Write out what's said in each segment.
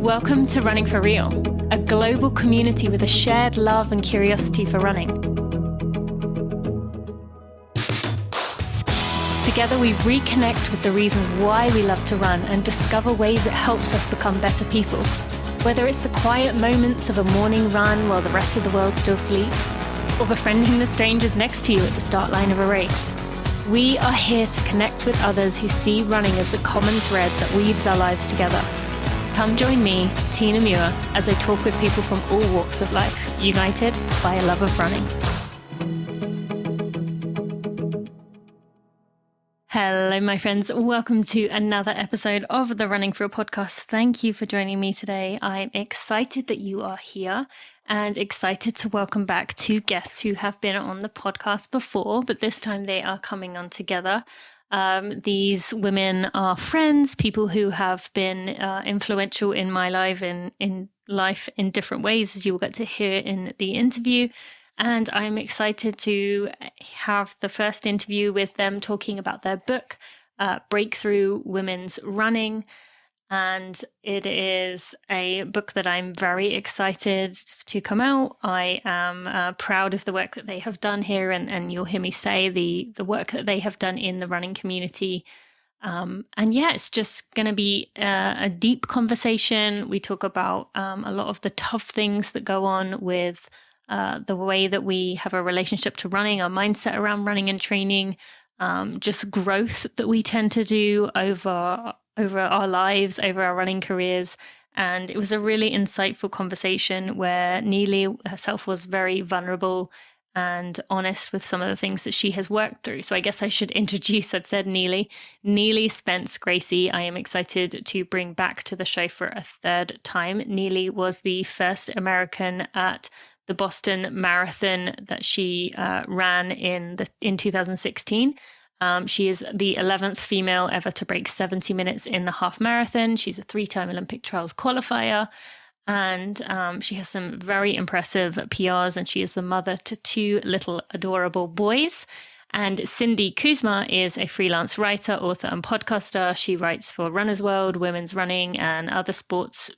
Welcome to Running for Real, a global community with a shared love and curiosity for running. Together we reconnect with the reasons why we love to run and discover ways it helps us become better people. Whether it's the quiet moments of a morning run while the rest of the world still sleeps, or befriending the strangers next to you at the start line of a race. We are here to connect with others who see running as the common thread that weaves our lives together. Come join me, Tina Muir, as I talk with people from all walks of life, united by a love of running. Hello, my friends. Welcome to another episode of the Running for Real podcast. Thank you for joining me today. I'm excited that you are here and excited to welcome back two guests who have been on the podcast before, but this time they are coming on together. These women are friends, people who have been influential in my life in life in different ways, as you will get to hear in the interview. And I'm excited to have the first interview with them talking about their book, Breakthrough Women's Running. And it is a book that I'm very excited to come out. I am proud of the work that they have done here, and you'll hear me say the work that they have done in the running community. And yeah, it's just going to be a deep conversation. We talk about a lot of the tough things that go on with the way that we have a relationship to running, our mindset around running and training, just growth that we tend to do over our lives, over our running careers. And it was a really insightful conversation where Neely herself was very vulnerable and honest with some of the things that she has worked through. So I guess I should introduce, I've said Neely Spence Gracey. I am excited to bring back to the show for a third time. Neely was the first American at the Boston Marathon that she ran in 2016. She is the 11th female ever to break 70 minutes in the half marathon. She's a 3-time Olympic trials qualifier, and she has some very impressive PRs, and she is the mother to 2 little adorable boys. And Cindy Kuzma is a freelance writer, author, and podcaster. She writes for Runner's World, Women's Running, and other sports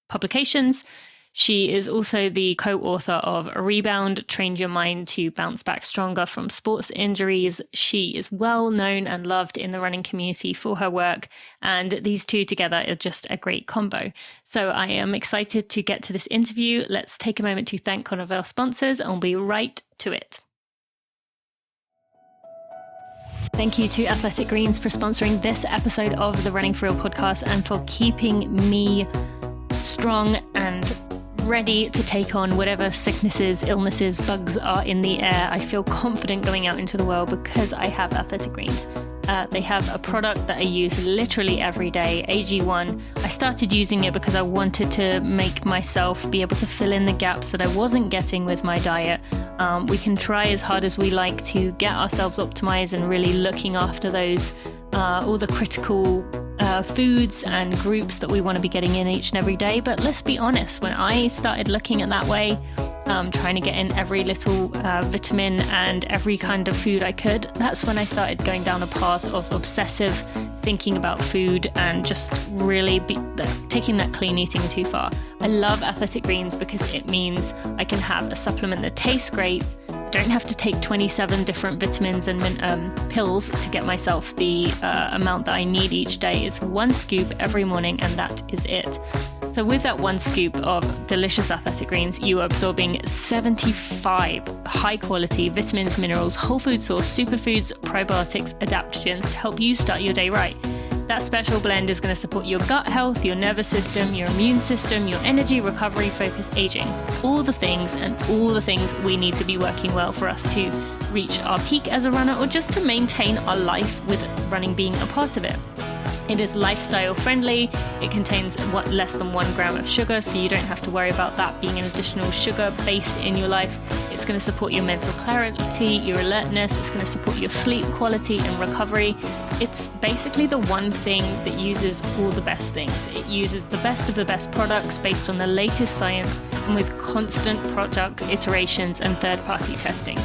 publications. She is also the co-author of Rebound, Train Your Mind to Bounce Back Stronger from Sports Injuries. She is well known and loved in the running community for her work, and these two together are just a great combo. So I am excited to get to this interview. Let's take a moment to thank one of our sponsors, and we'll be right to it. Thank you to Athletic Greens for sponsoring this episode of the Running for Real podcast and for keeping me strong and ready to take on whatever sicknesses, illnesses, bugs are in the air. I feel confident going out into the world because I have Athletic Greens. They have a product that I use literally every day, AG1. I started using it because I wanted to make myself be able to fill in the gaps that I wasn't getting with my diet. We can try as hard as we like to get ourselves optimized and really looking after those, all the critical foods and groups that we want to be getting in each and every day. But let's be honest, when I started looking at that way, trying to get in every little vitamin and every kind of food I could, that's when I started going down a path of obsessive thinking about food and just really taking that clean eating too far. I love Athletic Greens because it means I can have a supplement that tastes great. I don't have to take 27 different vitamins and pills to get myself the amount that I need each day. It's 1 scoop every morning, and that is it. So with that 1 scoop of delicious Athletic Greens, you are absorbing 75 high-quality vitamins, minerals, whole food source, superfoods, probiotics, adaptogens to help you start your day right. That special blend is going to support your gut health, your nervous system, your immune system, your energy, recovery, focus, aging. All the things we need to be working well for us to reach our peak as a runner, or just to maintain our life with running being a part of it. It is lifestyle friendly. It contains less than 1 gram of sugar, so you don't have to worry about that being an additional sugar base in your life. It's going to support your mental clarity, your alertness. It's going to support your sleep quality and recovery. It's basically the one thing that uses all the best things. It uses the best of the best products based on the latest science and with constant product iterations and third-party testing.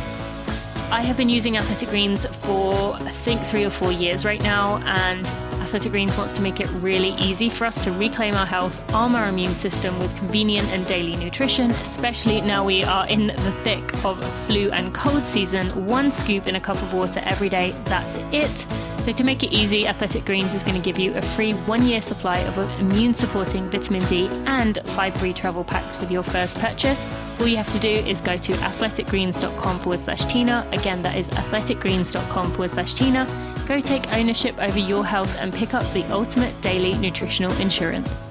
I have been using Athletic Greens for, I think, 3 or 4 years right now, and Athletic Greens wants to make it really easy for us to reclaim our health, arm our immune system with convenient and daily nutrition, especially now we are in the thick of flu and cold season. 1 scoop in a cup of water every day, that's it. So to make it easy, Athletic Greens is going to give you a free 1-year supply of immune-supporting vitamin D and 5 free travel packs with your first purchase. All you have to do is go to athleticgreens.com/Tina. Again, that is athleticgreens.com/Tina. Go take ownership over your health and pick up the ultimate daily nutritional insurance.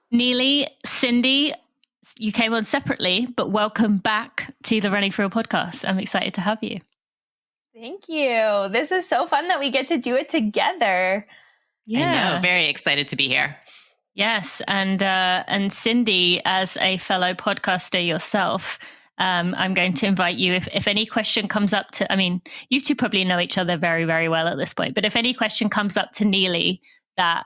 Neely, Cindy, you came on separately, but welcome back to the Running for Real podcast. I'm excited to have you. Thank you. This is so fun that we get to do it together. Yeah. I know. Very excited to be here. Yes. And Cindy, as a fellow podcaster yourself, I'm going to invite you, if any question comes up to, I mean, you two probably know each other very, very well at this point, but if any question comes up to Neely that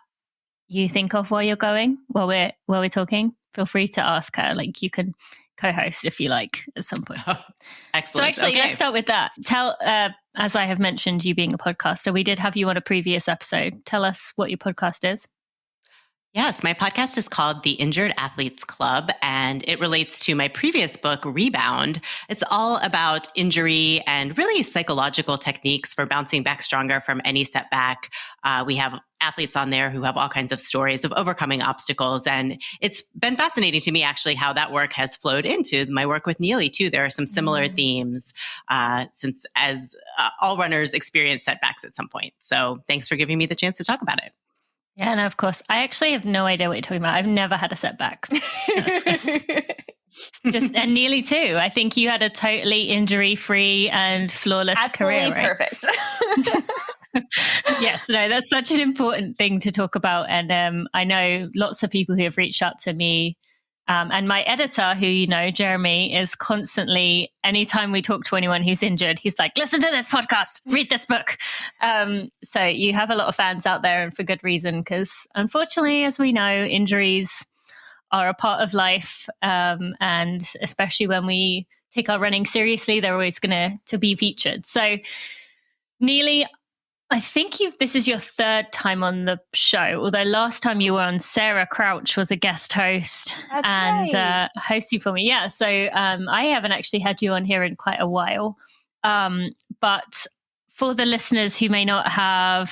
you think of while you're going, while we're talking, feel free to ask her. Like, you can co-host if you like at some point. Oh, excellent. So actually, let's start with that. Tell, as I have mentioned, you being a podcaster, we did have you on a previous episode. Tell us what your podcast is. Yes, my podcast is called The Injured Athletes Club, and it relates to my previous book, Rebound. It's all about injury and really psychological techniques for bouncing back stronger from any setback. We have athletes on there who have all kinds of stories of overcoming obstacles. And it's been fascinating to me, actually, how that work has flowed into my work with Neely, too. There are some similar themes since as all runners experience setbacks at some point. So thanks for giving me the chance to talk about it. Yeah, and of course, I actually have no idea what you're talking about. I've never had a setback. Just and Neely too. I think you had a totally injury-free and flawless Absolutely career, right? Perfect. Yes, no, that's such an important thing to talk about. And I know lots of people who have reached out to me. And my editor, who you know, Jeremy, is constantly, anytime we talk to anyone who's injured, he's like, listen to this podcast, read this book. So you have a lot of fans out there, and for good reason, because unfortunately, as we know, injuries are a part of life. And especially when we take our running seriously, they're always going to be featured. So Neely, I think this is your third time on the show, although last time you were on, Sarah Crouch was a guest host. That's right. Hosting for me. Yeah. So I haven't actually had you on here in quite a while. But for the listeners who may not have,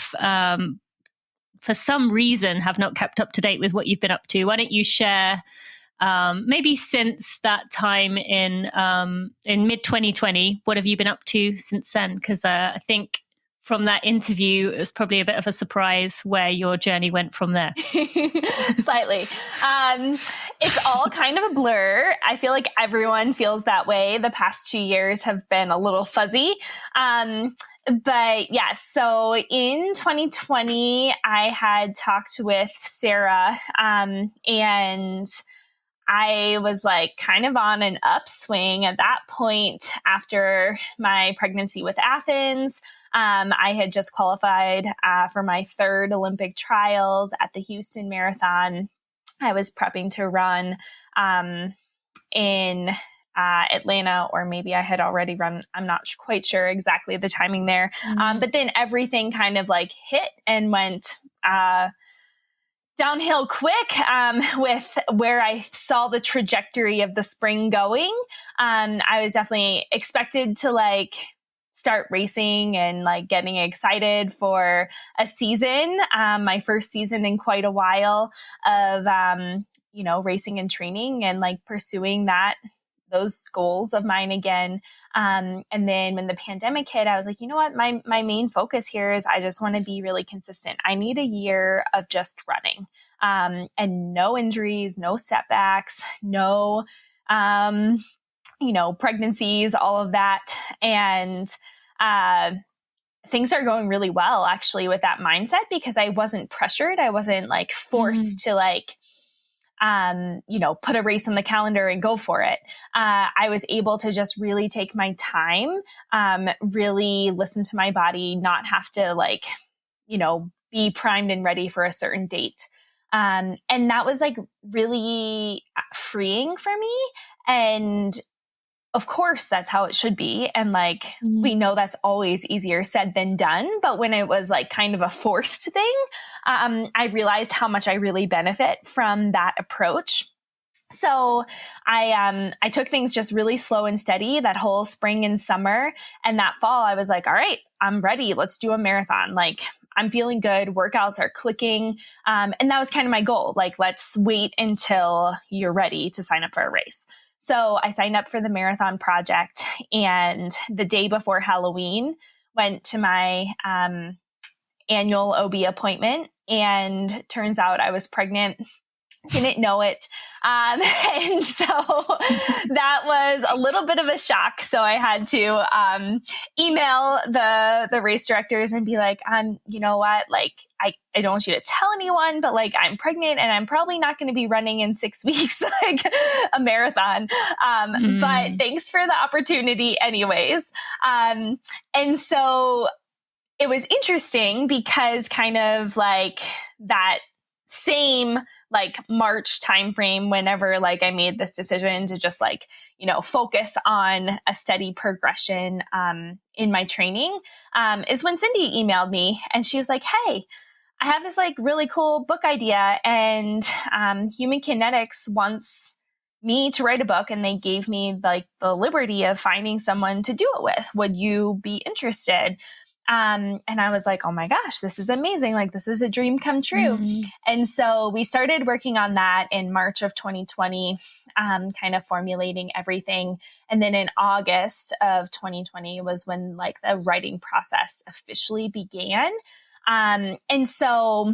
for some reason, have not kept up to date with what you've been up to, why don't you share maybe since that time in mid-2020, what have you been up to since then? Because I think from that interview, it was probably a bit of a surprise where your journey went from there. Slightly. It's all kind of a blur. I feel like everyone feels that way. The past 2 years have been a little fuzzy. But yes, so in 2020, I had talked with Sarah, and I was like kind of on an upswing at that point after my pregnancy with Athens. I had just qualified for my third Olympic trials at the Houston Marathon. I was prepping to run in Atlanta, or maybe I had already run. I'm not quite sure exactly the timing there. But then everything kind of like hit and went downhill quick with where I saw the trajectory of the spring going. I was definitely expected to like start racing and like getting excited for a season, my first season in quite a while of, racing and training and like pursuing those goals of mine again. And then when the pandemic hit, I was like, you know what, my main focus here is I just want to be really consistent. I need a year of just running, and no injuries, no setbacks, no, pregnancies, all of that. And things are going really well actually with that mindset, because I wasn't pressured. I wasn't like forced to like, put a race on the calendar and go for it. I was able to just really take my time, really listen to my body, not have to like, be primed and ready for a certain date. And that was like really freeing for me. And of course, that's how it should be. And like, we know that's always easier said than done. But when it was like kind of a forced thing, I realized how much I really benefit from that approach. So I took things just really slow and steady that whole spring and summer. And that fall, I was like, all right, I'm ready. Let's do a marathon. Like, I'm feeling good. Workouts are clicking. And that was kind of my goal. Like, let's wait until you're ready to sign up for a race. So I signed up for the marathon project, and the day before Halloween went to my annual OB appointment, and turns out I was pregnant. Didn't know it. And so that was a little bit of a shock. So I had to email the race directors and be like, you know what? Like, I don't want you to tell anyone, but like, I'm pregnant and I'm probably not going to be running in 6 weeks, like a marathon. But thanks for the opportunity anyways. And so it was interesting because kind of like that same like March timeframe, whenever like I made this decision to just like, you know, focus on a steady progression in my training, is when Cindy emailed me and she was like, hey, I have this like really cool book idea, and Human Kinetics wants me to write a book, and they gave me like the liberty of finding someone to do it with. Would you be interested? And I was like, oh my gosh, this is amazing. Like, this is a dream come true. And so we started working on that in March of 2020, kind of formulating everything. And then in August of 2020 was when like the writing process officially began. And so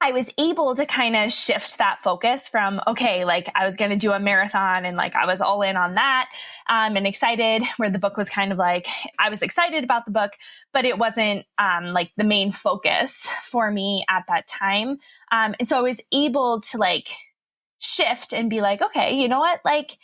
I was able to kind of shift that focus from, okay, like I was going to do a marathon and like I was all in on that and excited, where the book was kind of like, I was excited about the book, but it wasn't like the main focus for me at that time. And so I was able to like shift and be like, okay, you know what? Like,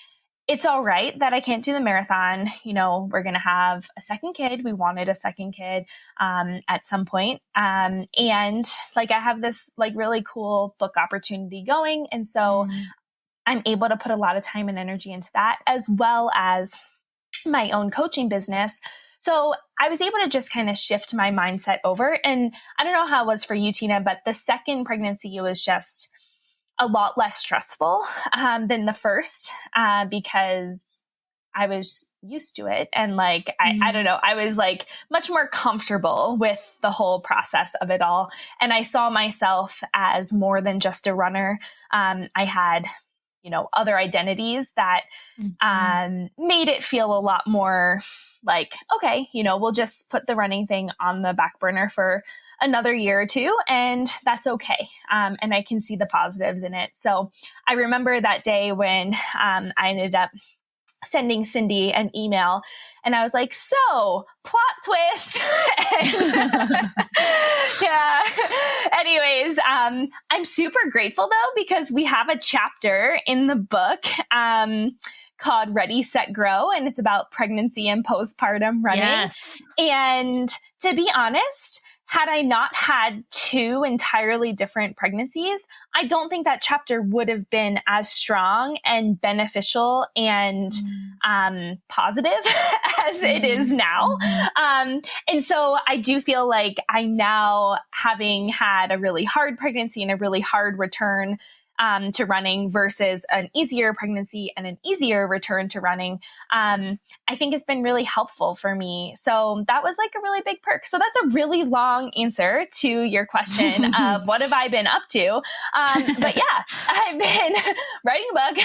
it's all right that I can't do the marathon. You know, we're going to have a second kid. We wanted a second kid at some point. And like, I have this like really cool book opportunity going. And so I'm able to put a lot of time and energy into that, as well as my own coaching business. So I was able to just kind of shift my mindset over. And I don't know how it was for you, Tina, but the second pregnancy was just a lot less stressful than the first because I was used to it. And like, I don't know, I was like much more comfortable with the whole process of it all. And I saw myself as more than just a runner. I had, you know, other identities that made it feel a lot more like, okay, you know, we'll just put the running thing on the back burner for another year or two, and that's okay. And I can see the positives in it. So I remember that day when I ended up sending Cindy an email, and I was like, so plot twist. Yeah. Anyways, I'm super grateful though, because we have a chapter in the book called Ready, Set, Grow. And it's about pregnancy and postpartum running. Yes. And to be honest, had I not had two entirely different pregnancies, I don't think that chapter would have been as strong and beneficial and positive as it is now. And so I do feel like I now, having had a really hard pregnancy and a really hard return to running versus an easier pregnancy and an easier return to running, I think it's been really helpful for me. So that was like a really big perk. So that's a really long answer to your question of what have I been up to? But yeah, I've been writing a book,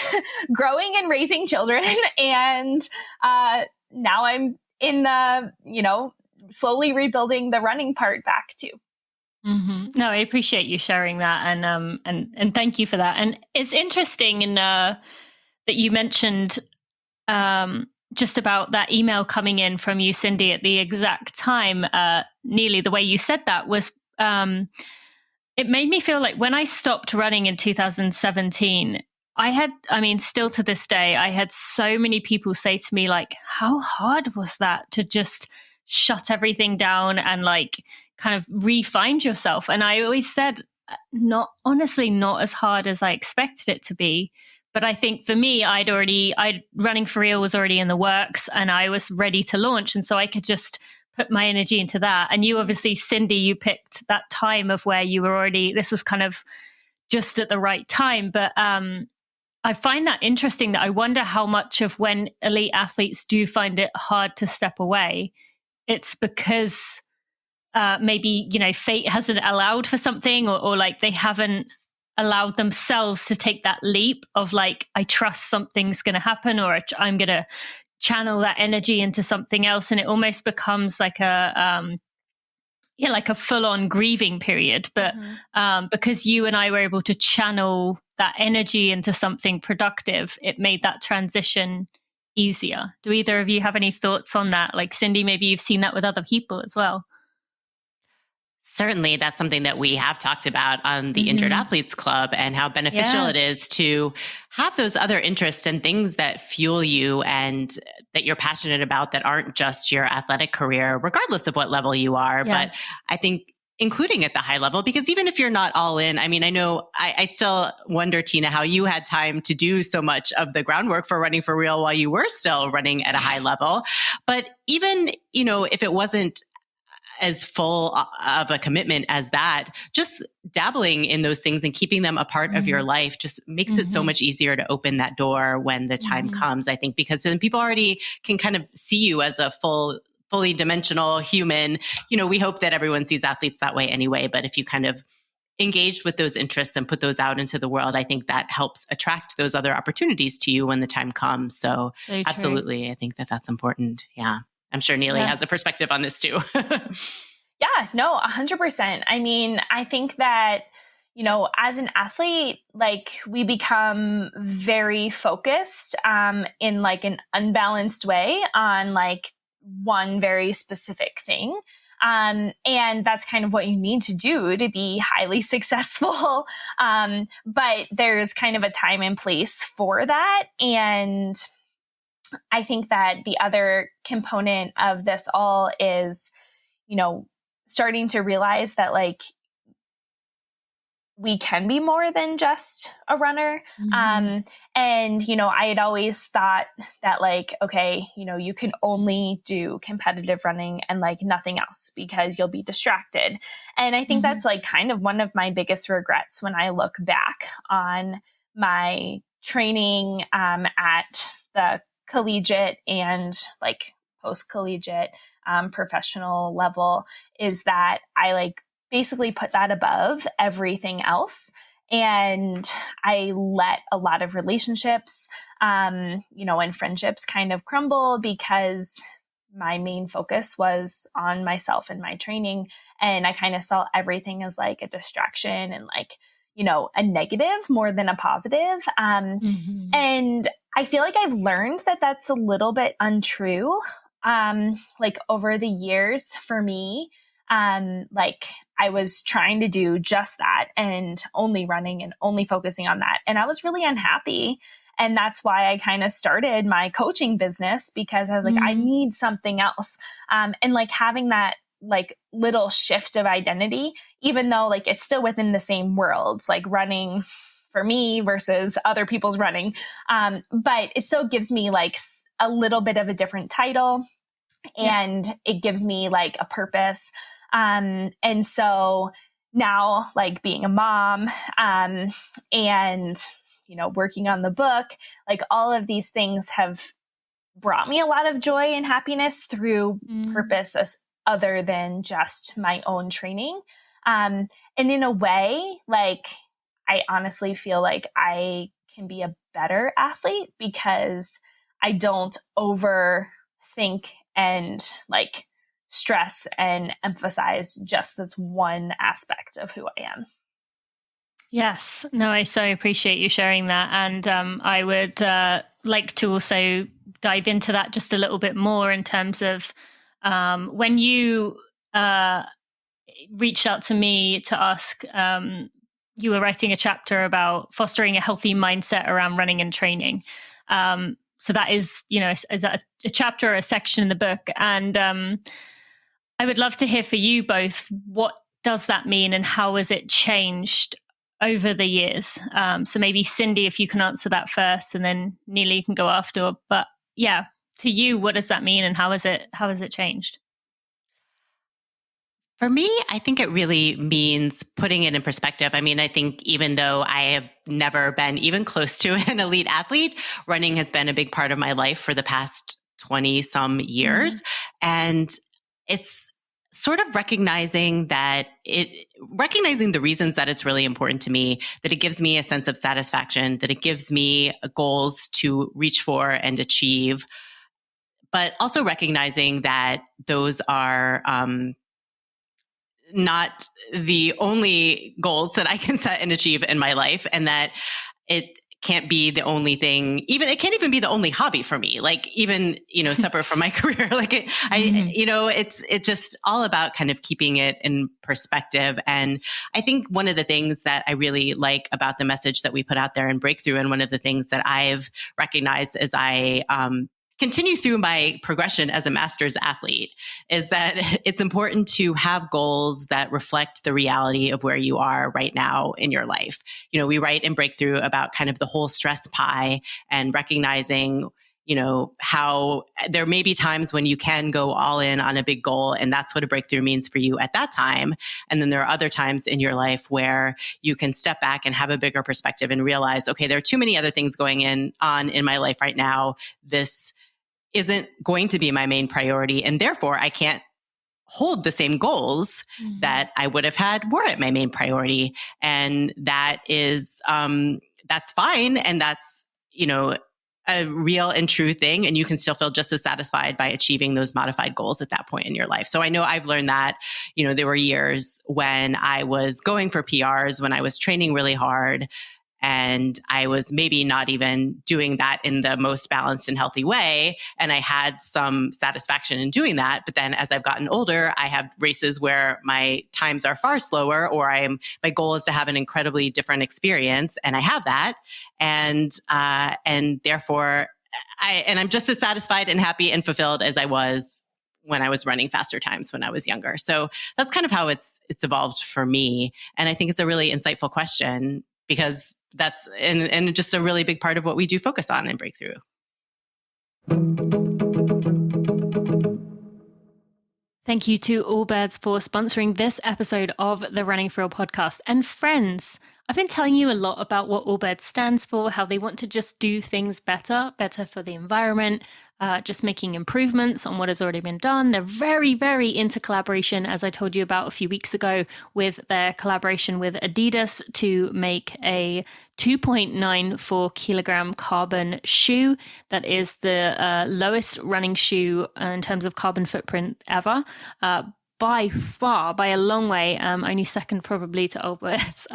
growing and raising children. And now I'm in the, you know, slowly rebuilding the running part back too. No, I appreciate you sharing that, and thank you for that. And it's interesting that you mentioned just about that email coming in from you, Cindy, at the exact time. Neely, the way you said that was it made me feel like when I stopped running in 2017, still to this day, I had so many people say to me, like, how hard was that to just shut everything down and like kind of re-find yourself? And I always said, not as hard as I expected it to be, But I think for me, running for real was already in the works and I was ready to launch. And so I could just put my energy into that. And you obviously, Cindy, you picked that time of where you were already, this was kind of just at the right time. But I find that interesting, that I wonder how much of when elite athletes do find it hard to step away, it's because maybe, fate hasn't allowed for something, or like they haven't allowed themselves to take that leap of like, I trust something's going to happen, or I'm going to channel that energy into something else. And it almost becomes like a full-on grieving period. But because you and I were able to channel that energy into something productive, it made that transition easier. Do either of you have any thoughts on that? Like Cindy, maybe you've seen that with other people as well. Certainly, that's something that we have talked about on the Injured Athletes Club, and how beneficial it is to have those other interests and things that fuel you and that you're passionate about, that aren't just your athletic career, regardless of what level you are. Yeah. But I think including at the high level, because even if you're not all in, I mean, I know I still wonder, Tina, how you had time to do so much of the groundwork for Running for Real while you were still running at a high level. But even, if it wasn't as full of a commitment as that, just dabbling in those things and keeping them a part of your life just makes it so much easier to open that door when the time comes, I think, because then people already can kind of see you as a fully dimensional human. We hope that everyone sees athletes that way anyway, but if you kind of engage with those interests and put those out into the world, I think that helps attract those other opportunities to you when the time comes. So absolutely, I think that that's important. Yeah. I'm sure Neely has a perspective on this too. Yeah, no, 100%. I mean, I think that, as an athlete, like we become very focused in like an unbalanced way on like one very specific thing. And that's kind of what you need to do to be highly successful. But there's kind of a time and place for that. And I think that the other component of this all is, starting to realize that like we can be more than just a runner. And, I had always thought that like, okay, you can only do competitive running and like nothing else because you'll be distracted. And I think that's like kind of one of my biggest regrets when I look back on my training at the collegiate and like post-collegiate professional level, is that I like basically put that above everything else. And I let a lot of relationships, and friendships kind of crumble because my main focus was on myself and my training. And I kind of saw everything as like a distraction and like, a negative more than a positive. And I feel like I've learned that that's a little bit untrue. Like over the years for me, like I was trying to do just that and only running and only focusing on that. And I was really unhappy. And that's why I kind of started my coaching business, because I was like, I need something else. And like having that like little shift of identity, even though like it's still within the same world, like running for me versus other people's running. But it still gives me like a little bit of a different title, and it gives me like a purpose. And so now like being a mom, and, working on the book, like all of these things have brought me a lot of joy and happiness through purpose other than just my own training. And in a way, like, I honestly feel like I can be a better athlete because I don't overthink and like stress and emphasize just this one aspect of who I am. Yes. No, I so appreciate you sharing that. And I would like to also dive into that just a little bit more in terms of when you reached out to me to ask, you were writing a chapter about fostering a healthy mindset around running and training. So that is, is a chapter or a section in the book. And I would love to hear for you both, what does that mean and how has it changed over the years? So maybe Cindy, if you can answer that first, and then Neely, you can go after. But yeah, to you, what does that mean, and how has it changed? For me, I think it really means putting it in perspective. I mean, I think even though I have never been even close to an elite athlete, running has been a big part of my life for the past 20 some years. And it's sort of recognizing the reasons that it's really important to me, that it gives me a sense of satisfaction, that it gives me goals to reach for and achieve, but also recognizing that those are, not the only goals that I can set and achieve in my life, and that it can't be the only thing, it can't even be the only hobby for me, like even, separate from my career. Like it's just all about kind of keeping it in perspective. And I think one of the things that I really like about the message that we put out there in Breakthrough, and one of the things that I've recognized as I, continue through my progression as a master's athlete, is that it's important to have goals that reflect the reality of where you are right now in your life. We write in Breakthrough about kind of the whole stress pie, and recognizing, how there may be times when you can go all in on a big goal, and that's what a breakthrough means for you at that time. And then there are other times in your life where you can step back and have a bigger perspective and realize, okay, there are too many other things going on in my life right now. This isn't going to be my main priority, and therefore I can't hold the same goals that I would have had were it my main priority. And that is, that's fine. And that's, a real and true thing. And you can still feel just as satisfied by achieving those modified goals at that point in your life. So I know I've learned that, there were years when I was going for PRs, when I was training really hard, and I was maybe not even doing that in the most balanced and healthy way. And I had some satisfaction in doing that. But then as I've gotten older, I have races where my times are far slower, or my goal is to have an incredibly different experience. And I have that. And therefore I'm just as satisfied and happy and fulfilled as I was when I was running faster times when I was younger. So that's kind of how it's evolved for me. And I think it's a really insightful question, because that's and just a really big part of what we do focus on in Breakthrough. Thank you to Allbirds for sponsoring this episode of the Running for Real podcast. And friends, I've been telling you a lot about what Allbirds stands for, how they want to just do things better for the environment, just making improvements on what has already been done. They're very, very into collaboration, as I told you about a few weeks ago, with their collaboration with Adidas to make a 2.94 kilogram carbon shoe that is the lowest running shoe in terms of carbon footprint ever. By far, by a long way, only second probably to Allbirds'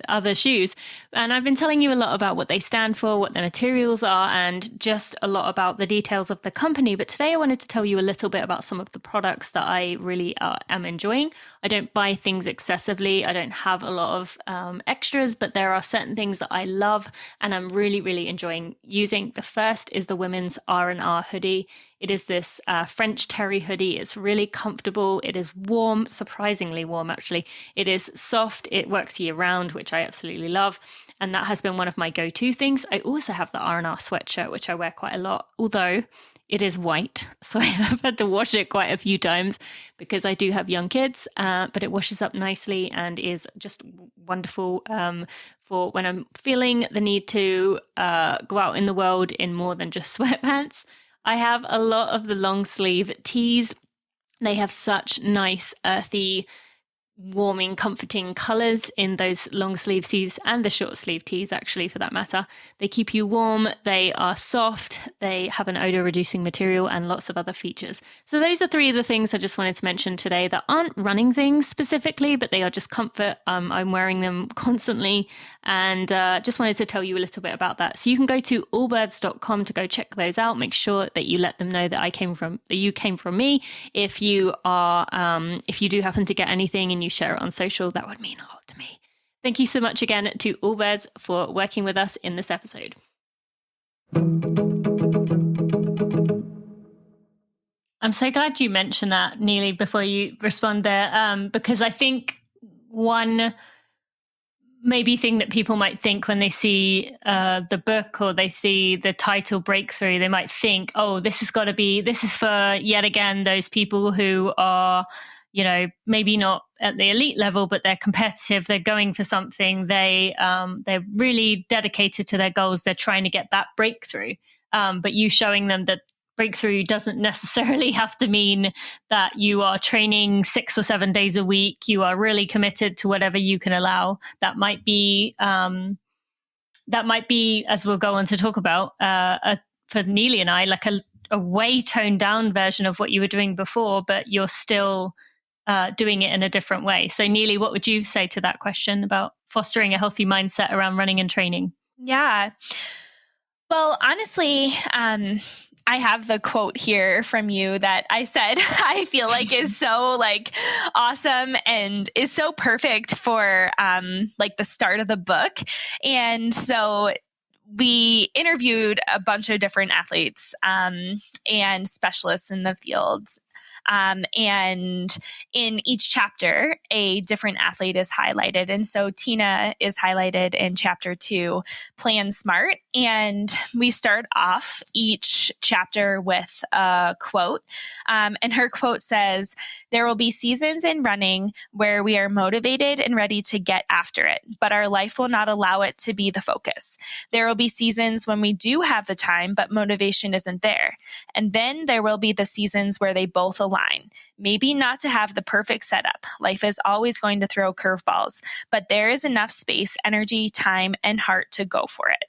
other shoes. And I've been telling you a lot about what they stand for, what their materials are, and just a lot about the details of the company. But today I wanted to tell you a little bit about some of the products that I really am enjoying. I don't buy things excessively. I don't have a lot of extras, but there are certain things that I love and I'm really, really enjoying using. The first is the women's R4R hoodie. It is this French terry hoodie. It's really comfortable. It is warm, surprisingly warm, actually. It is soft. It works year round, which I absolutely love. And that has been one of my go-to things. I also have the R4R sweatshirt, which I wear quite a lot, although it is white. So I have had to wash it quite a few times because I do have young kids, but it washes up nicely and is just wonderful for when I'm feeling the need to go out in the world in more than just sweatpants. I have a lot of the long sleeve tees. They have such nice, earthy, warming, comforting colors in those long sleeve tees and the short sleeve tees, actually, for that matter. They keep you warm. They are soft. They have an odor reducing material and lots of other features. So those are three of the things I just wanted to mention today that aren't running things specifically, but they are just comfort. I'm wearing them constantly and just wanted to tell you a little bit about that. So you can go to allbirds.com to go check those out. Make sure that you let them know that you came from me. If you do happen to get anything and you share it on social, that would mean a lot to me. Thank you so much again to Allbirds for working with us in this episode. I'm so glad you mentioned that, Neely, before you respond there, because I think one maybe thing that people might think when they see the book or they see the title Breakthrough, they might think, oh, this is for yet again those people who are, maybe not at the elite level, but they're competitive, they're going for something, they're really dedicated to their goals, they're trying to get that breakthrough. But you showing them that breakthrough doesn't necessarily have to mean that you are training 6 or 7 days a week. You are really committed to whatever you can allow. That might be, as we'll go on to talk about, for Neely and I, like a way toned down version of what you were doing before, but you're still doing it in a different way. So Neely, what would you say to that question about fostering a healthy mindset around running and training? Yeah. Well, honestly, I have the quote here from you that I said I feel like is so like awesome and is so perfect for like the start of the book. And so we interviewed a bunch of different athletes and specialists in the field. And in each chapter, a different athlete is highlighted. And so Tina is highlighted in chapter 2, Plan Smart. And we start off each chapter with a quote. And her quote says, "There will be seasons in running where we are motivated and ready to get after it, but our life will not allow it to be the focus. There will be seasons when we do have the time, but motivation isn't there. And then there will be the seasons where they both align. Maybe not to have the perfect setup. Life is always going to throw curveballs, but there is enough space, energy, time, and heart to go for it."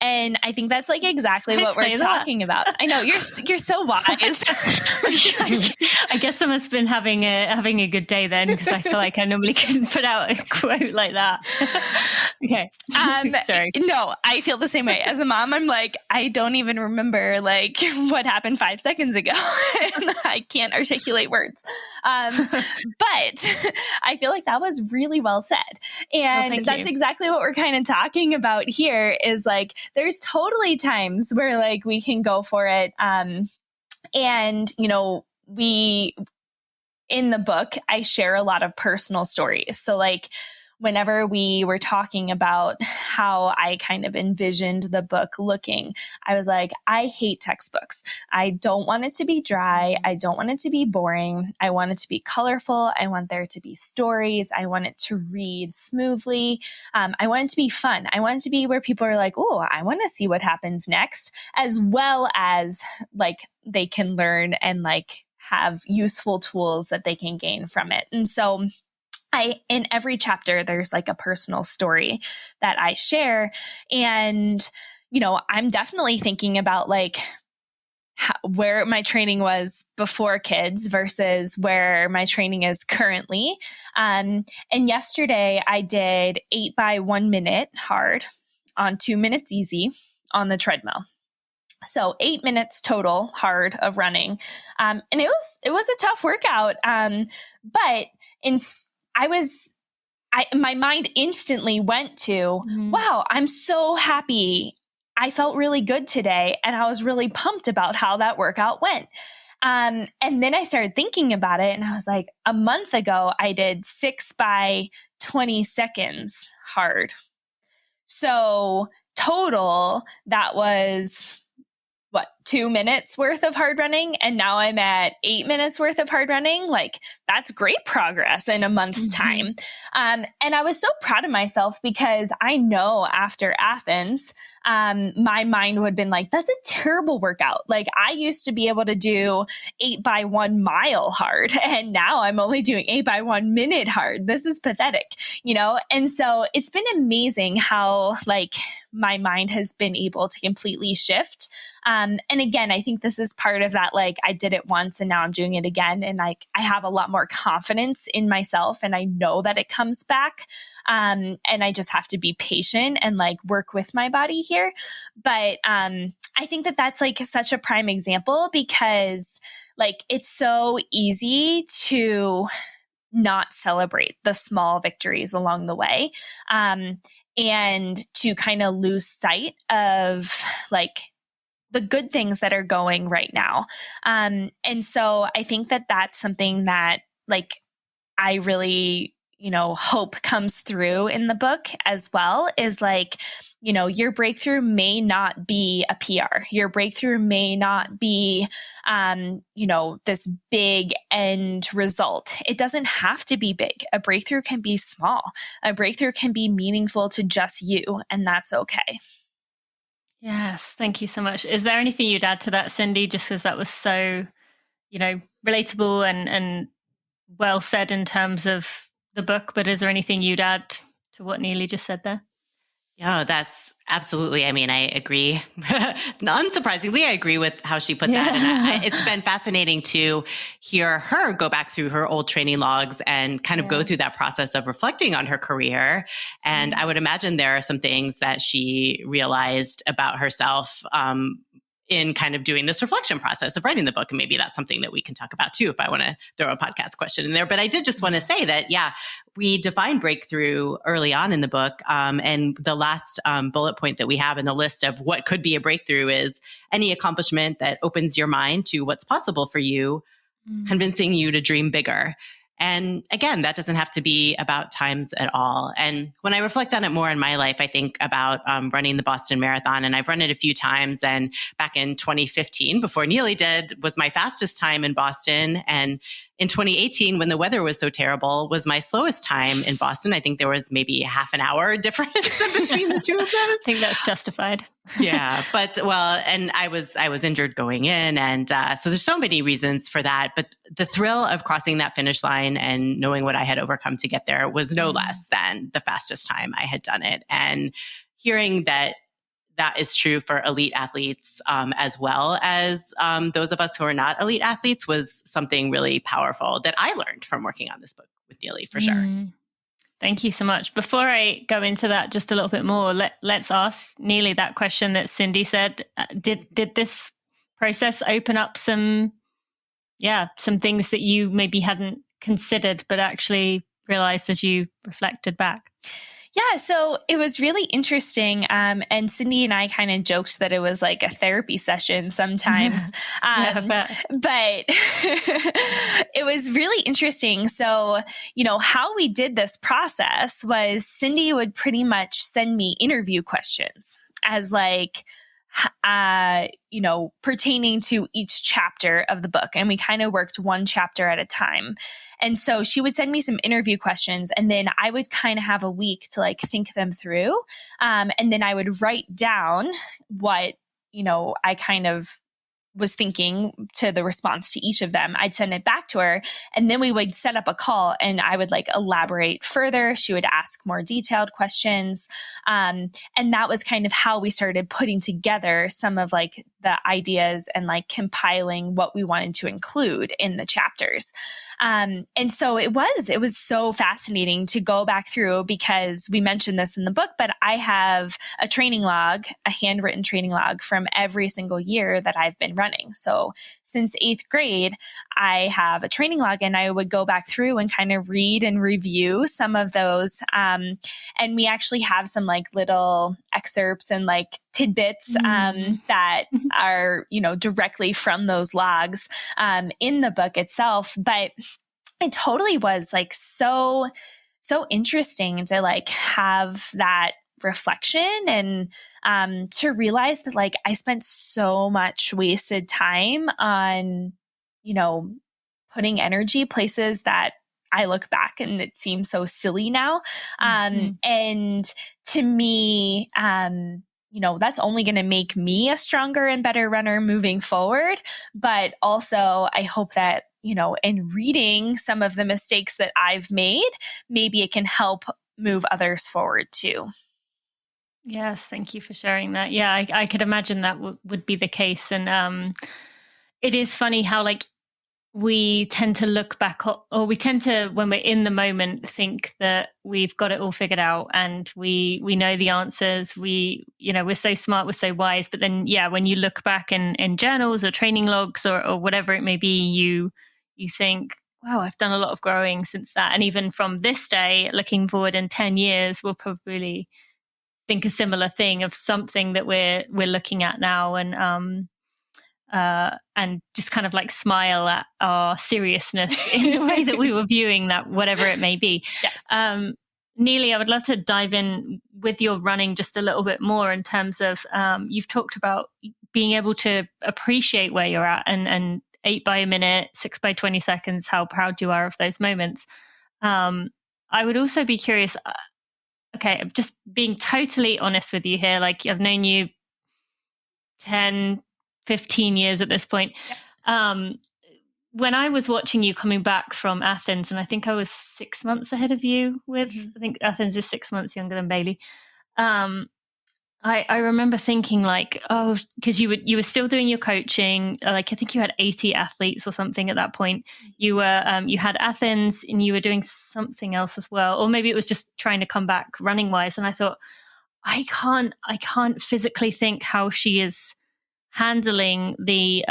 And I think that's like exactly what we're talking about. I know you're so wise. I guess I must have been having a good day then, because I feel like I normally couldn't put out a quote like that. Okay. Sorry. No, I feel the same way. As a mom, I'm like, I don't even remember like what happened 5 seconds ago. And I can't articulate words. But I feel like that was really well said. And that's exactly what we're kind of talking about here is like, there's totally times where like we can go for it. And, we, in the book, I share a lot of personal stories. So like, whenever we were talking about how I kind of envisioned the book looking, I was like, I hate textbooks. I don't want it to be dry. I don't want it to be boring. I want it to be colorful. I want there to be stories. I want it to read smoothly. I want it to be fun. I want it to be where people are like, oh, I want to see what happens next, as well as like they can learn and like have useful tools that they can gain from it. And so in every chapter, there's like a personal story that I share. And, I'm definitely thinking about like where my training was before kids versus where my training is currently. And yesterday I did 8 by 1 minute hard on 2 minutes easy on the treadmill. So 8 minutes total hard of running. And it was a tough workout. But my mind instantly went to, wow, I'm so happy. I felt really good today. And I was really pumped about how that workout went. And then I started thinking about it and I was like, a month ago, I did 6 by 20 seconds hard. So total, that was 2 minutes worth of hard running. And now I'm at 8 minutes worth of hard running. Like that's great progress in a month's time. And I was so proud of myself because I know after Athens, my mind would have been like, that's a terrible workout. Like I used to be able to do 8 by 1 mile hard. And now I'm only doing 8 by 1 minute hard. This is pathetic, And so it's been amazing how like my mind has been able to completely shift. And again, I think this is part of that, like I did it once and now I'm doing it again. And like, I have a lot more confidence in myself and I know that it comes back. And I just have to be patient and like work with my body here. But I think that that's like such a prime example because like, it's so easy to not celebrate the small victories along the way. And to kind of lose sight of like, the good things that are going right now. And so I think that that's something that like I really, hope comes through in the book as well, is like, your breakthrough may not be a PR. Your breakthrough may not be, this big end result. It doesn't have to be big. A breakthrough can be small. A breakthrough can be meaningful to just you, and that's okay. Yes, thank you so much. Is there anything you'd add to that, Cindy? Just because that was so, relatable and well said in terms of the book, but is there anything you'd add to what Neely just said there? Yeah, that's absolutely. I mean, I agree. Unsurprisingly, I agree with how she put that. And it's been fascinating to hear her go back through her old training logs and kind of go through that process of reflecting on her career. And I would imagine there are some things that she realized about herself in kind of doing this reflection process of writing the book. And maybe that's something that we can talk about too, if I want to throw a podcast question in there. But I did just want to say that, we define breakthrough early on in the book. And the last bullet point that we have in the list of what could be a breakthrough is any accomplishment that opens your mind to what's possible for you, convincing you to dream bigger. And again, that doesn't have to be about times at all. And when I reflect on it more in my life, I think about running the Boston Marathon, and I've run it a few times. And back in 2015, before Neely did, was my fastest time in Boston. And in 2018, when the weather was so terrible, was my slowest time in Boston. I think there was maybe a half an hour difference between the two of them. I think that's justified. And I was injured going in. And so there's so many reasons for that. But the thrill of crossing that finish line and knowing what I had overcome to get there was no less than the fastest time I had done it. And hearing that is true for elite athletes as well as those of us who are not elite athletes was something really powerful that I learned from working on this book with Neely, for sure. Thank you so much. Before I go into that just a little bit more, let's ask Neely that question that Cindy said. Did this process open up some things that you maybe hadn't considered but actually realized as you reflected back? Yeah, so it was really interesting. And Cindy and I kind of joked that it was like a therapy session sometimes. But it was really interesting. So, how we did this process was Cindy would pretty much send me interview questions as like, pertaining to each chapter of the book. And we kind of worked one chapter at a time. And so she would send me some interview questions, and then I would kind of have a week to like think them through. And then I would write down what, I kind of was thinking to the response to each of them. I'd send it back to her, and then we would set up a call and I would like elaborate further. She would ask more detailed questions. And that was kind of how we started putting together some of like the ideas and like compiling what we wanted to include in the chapters. And so it was so fascinating to go back through, because we mentioned this in the book, but I have a training log, a handwritten training log from every single year that I've been running. So since 8th grade, I have a training log, and I would go back through and kind of read and review some of those. And we actually have some like little excerpts and like tidbits that are, directly from those logs in the book itself. But it totally was like so interesting to like have that reflection and to realize that like I spent so much wasted time on, putting energy places that I look back and it seems so silly now. And to me, that's only going to make me a stronger and better runner moving forward. But also I hope that, in reading some of the mistakes that I've made, maybe it can help move others forward too. Yes, thank you for sharing that. Yeah, I could imagine that would be the case. And it is funny how like we tend to look back, or we tend to, when we're in the moment, think that we've got it all figured out and we know the answers. We're so smart, we're so wise. But then, when you look back in journals or training logs or whatever it may be, you think, wow, I've done a lot of growing since that. And even from this day, looking forward in 10 years, we'll probably think a similar thing of something that we're looking at now. And and just kind of like smile at our seriousness in the way that we were viewing that, whatever it may be. Yes. Neely, I would love to dive in with your running just a little bit more in terms of you've talked about being able to appreciate where you're at and 8 by a minute, 6 by 20 seconds, how proud you are of those moments. I would also be curious, okay, just being totally honest with you here, like I've known you 10, 15 years at this point. Yep. When I was watching you coming back from Athens, and I think I was 6 months ahead of you with, I think Athens is 6 months younger than Bailey. I remember thinking like, oh, because you were still doing your coaching. Like I think you had 80 athletes or something at that point. You were you had Athens and you were doing something else as well, or maybe it was just trying to come back running wise. And I thought, I can't physically think how she is handling the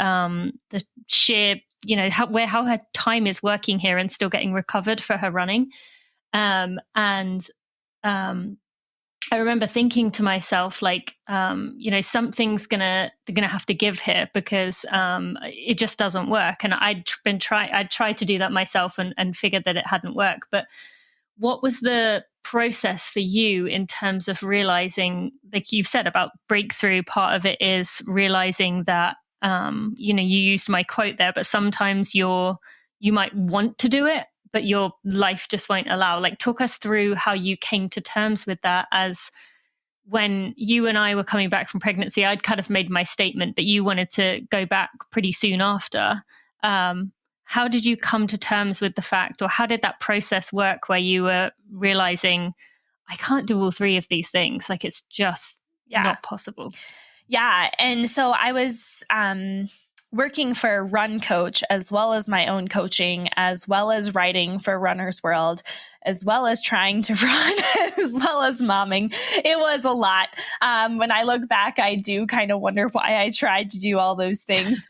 sheer, how her time is working here and still getting recovered for her running. I remember thinking to myself, like, something's they're gonna have to give here because it just doesn't work. And I'd tried to do that myself and figured that it hadn't worked. But what was the process for you in terms of realizing, like you've said about breakthrough? Part of it is realizing that you used my quote there, but sometimes you might want to do it, but your life just won't allow. Like, talk us through how you came to terms with that, as when you and I were coming back from pregnancy, I'd kind of made my statement, but you wanted to go back pretty soon after. How did you come to terms with the fact, or how did that process work where you were realizing, I can't do all three of these things? Like, it's just not possible. Yeah. And so I was working for a run coach, as well as my own coaching, as well as writing for Runner's World, as well as trying to run, as well as momming. It was a lot. When I look back, I do kind of wonder why I tried to do all those things.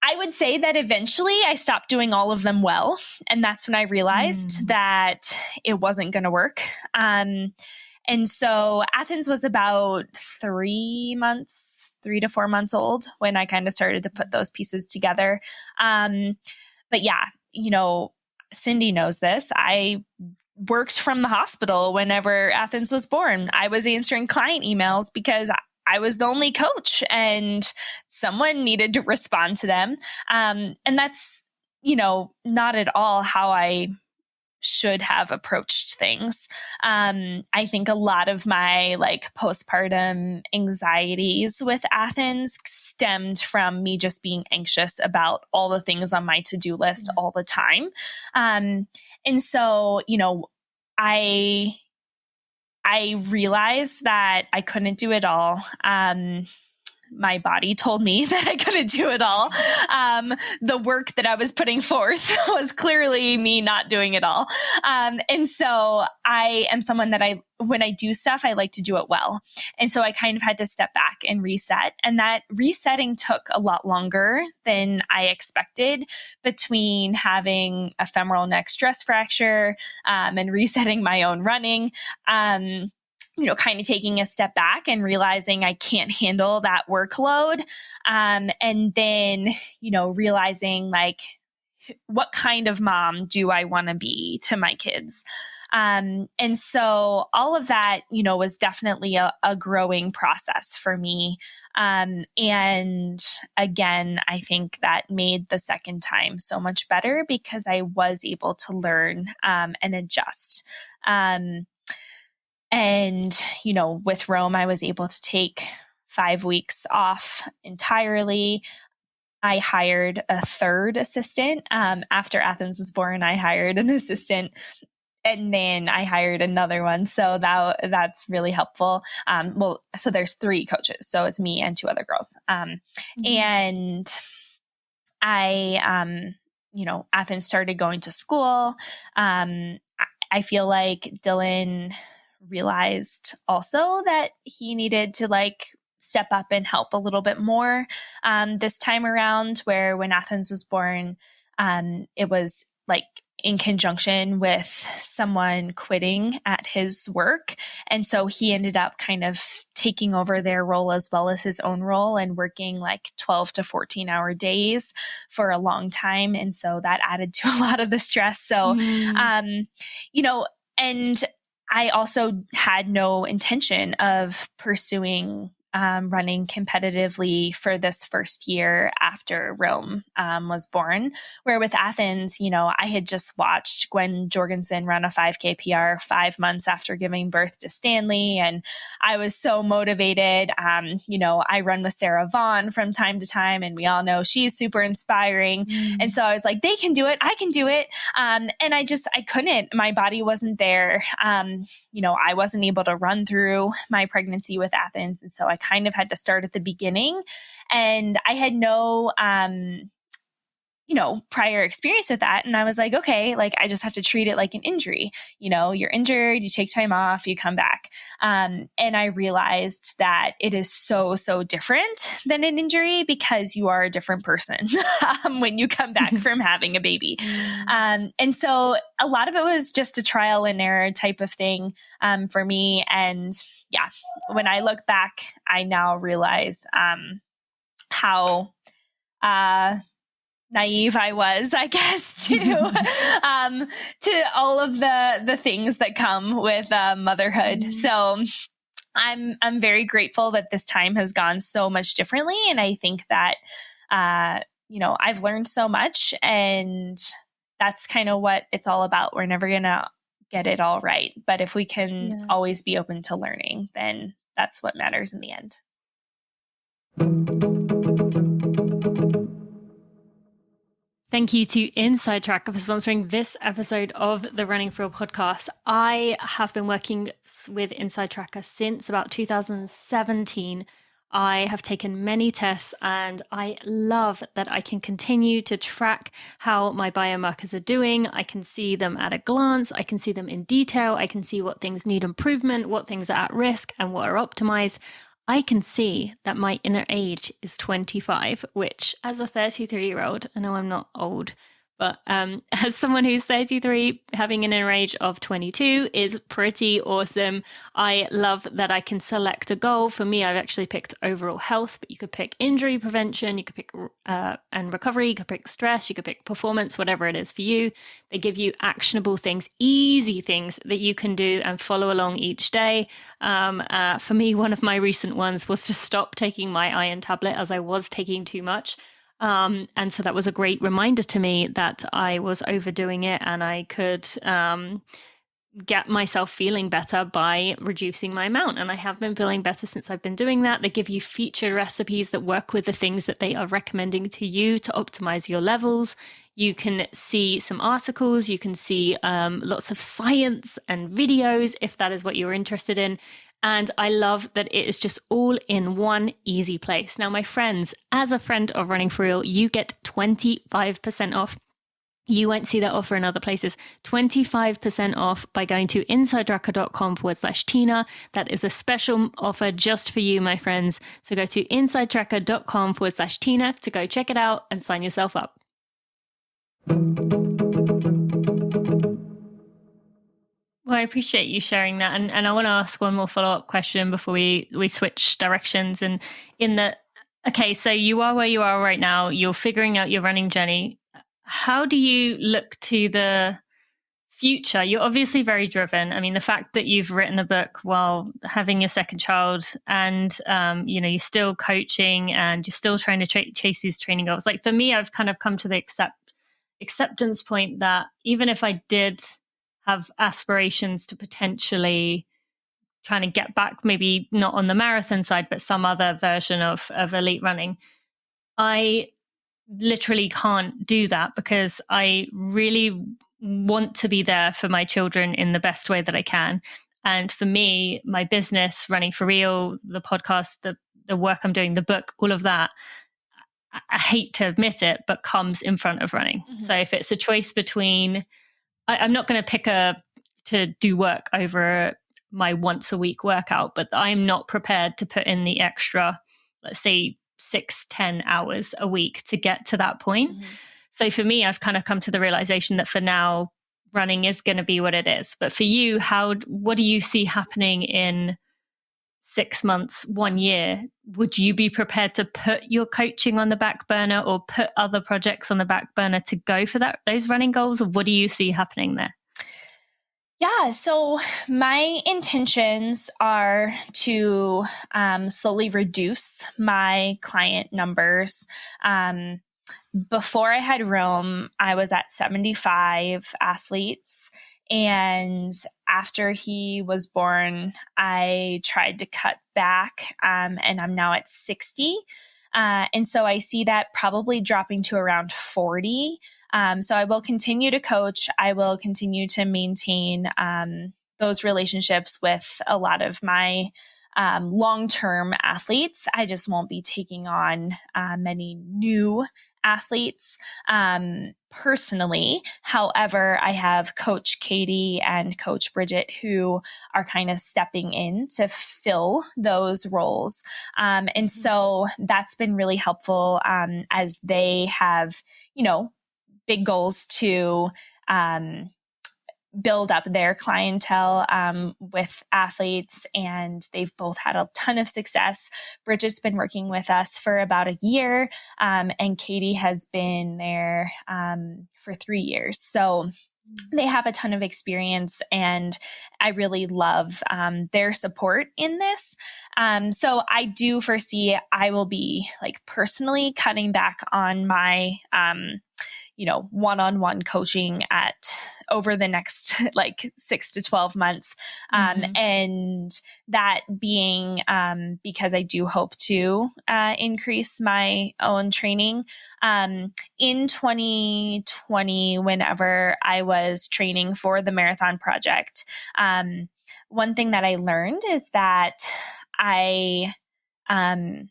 I would say that eventually I stopped doing all of them well. And that's when I realized that it wasn't going to work. And so Athens was about 3 to 4 months old when I kind of started to put those pieces together. But yeah, Cindy knows this. I worked from the hospital whenever Athens was born. I was answering client emails because I was the only coach and someone needed to respond to them. And that's, not at all how I should have approached things. I think a lot of my postpartum anxieties with Athens stemmed from me just being anxious about all the things on my to-do list all the time. And so, I realized that I couldn't do it all. My body told me that I couldn't do it all. The work that I was putting forth was clearly me not doing it all. And so I am someone that when I do stuff, I like to do it well. And so I kind of had to step back and reset. And that resetting took a lot longer than I expected, between having a femoral neck stress fracture and resetting my own running. Kind of taking a step back and realizing I can't handle that workload. And then, realizing what kind of mom do I want to be to my kids? And so all of that, was definitely a growing process for me. And again, I think that made the second time so much better because I was able to learn and adjust. And, with Rome, I was able to take 5 weeks off entirely. I hired a third assistant. After Athens was born, I hired an assistant, and then I hired another one. So that's really helpful. So there's 3 coaches. So it's me and 2 other girls. And I, Athens started going to school. I feel like Dylan realized also that he needed to step up and help a little bit more this time around, where when Athens was born, it was in conjunction with someone quitting at his work. And so he ended up kind of taking over their role as well as his own role and working like 12 to 14-hour days for a long time. And so that added to a lot of the stress. So, and I also had no intention of pursuing running competitively for this first year after Rome was born. Where with Athens, I had just watched Gwen Jorgensen run a 5K PR 5 months after giving birth to Stanley. And I was so motivated. I run with Sarah Vaughn from time to time, and we all know she's super inspiring. And so I was like, they can do it. I can do it. And I couldn't. My body wasn't there. I wasn't able to run through my pregnancy with Athens. And so I kind of had to start at the beginning, and I had no, prior experience with that. And I was like, okay, like I just have to treat it like an injury. You're injured, you take time off, you come back. And I realized that it is so, so different than an injury because you are a different person when you come back from having a baby. And so a lot of it was just a trial and error type of thing for me. And yeah, when I look back, I now realize how naive I was, I guess, to all of the things that come with motherhood. So I'm very grateful that this time has gone so much differently, and I think that I've learned so much, and that's kind of what it's all about. We're never gonna get it all right, but if we can always be open to learning, then that's what matters in the end. Thank you to Inside Tracker for sponsoring this episode of the Running for Real podcast. I have been working with Inside Tracker since about 2017. I have taken many tests, and I love that I can continue to track how my biomarkers are doing. I can see them at a glance. I can see them in detail. I can see what things need improvement, what things are at risk, and what are optimized. I can see that my inner age is 25, which as a 33-year-old, I know I'm not old, but as someone who's 33, having an inner age of 22 is pretty awesome. I love that I can select a goal. For me, I've actually picked overall health, but you could pick injury prevention, you could pick and recovery, you could pick stress, you could pick performance, whatever it is for you. They give you actionable things, easy things that you can do and follow along each day. For me, one of my recent ones was to stop taking my iron tablet as I was taking too much. And so that was a great reminder to me that I was overdoing it, and I could get myself feeling better by reducing my amount. And I have been feeling better since I've been doing that. They give you featured recipes that work with the things that they are recommending to you to optimize your levels. You can see some articles, you can see lots of science and videos if that is what you're interested in. And I love that it is just all in one easy place. Now, my friends, as a friend of Running for Real, you get 25% off. You won't see that offer in other places. 25% off by going to insidetracker.com/Tina. That is a special offer just for you, my friends. So go to insidetracker.com/Tina to go check it out and sign yourself up. Well, I appreciate you sharing that. And I want to ask one more follow-up question before we switch directions. And in the, okay, so you are where you are right now. You're figuring out your running journey. How do you look to the future? You're obviously very driven. I mean, the fact that you've written a book while having your second child, and, you're still coaching and you're still trying to chase these training goals. Like for me, I've kind of come to the acceptance point that even if I did have aspirations to potentially trying to get back, maybe not on the marathon side, but some other version of elite running, I literally can't do that because I really want to be there for my children in the best way that I can. And for me, my business, Running for Real, the podcast, the work I'm doing, the book, all of that, I hate to admit it, but comes in front of running. Mm-hmm. So if it's a choice between, I'm not going to pick to do work over my once a week workout, but I'm not prepared to put in the extra, let's say 6-10 hours a week to get to that point. Mm-hmm. So for me, I've kind of come to the realization that for now, running is going to be what it is. But for you, what do you see happening in 6 months, 1 year? Would you be prepared to put your coaching on the back burner or put other projects on the back burner to go for those running goals? Or what do you see happening there? Yeah, so my intentions are to slowly reduce my client numbers. Before I had Rome, I was at 75 athletes. And after he was born, I tried to cut back, and I'm now at 60. And so I see that probably dropping to around 40. So I will continue to coach. I will continue to maintain those relationships with a lot of my long-term athletes. I just won't be taking on many new athletes personally. However, I have Coach Katie and Coach Bridget who are kind of stepping in to fill those roles. And so that's been really helpful as they have, big goals to build up their clientele with athletes, and they've both had a ton of success. Bridget's been working with us for about a year, and Katie has been there for 3 years. So they have a ton of experience, and I really love their support in this. So I do foresee I will be personally cutting back on my one-on-one coaching over the next 6 to 12 months. And that being because I do hope to increase my own training. In 2020, whenever I was training for the Marathon Project, one thing that I learned is that I can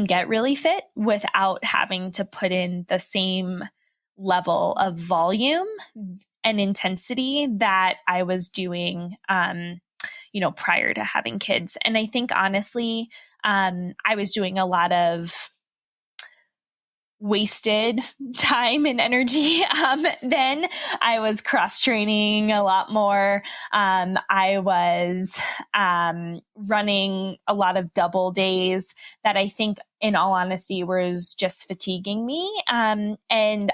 get really fit without having to put in the same level of volume and intensity that I was doing, prior to having kids. And I think honestly, I was doing a lot of wasted time and energy. Then I was cross training a lot more. I was running a lot of double days that I think, in all honesty, was just fatiguing me. And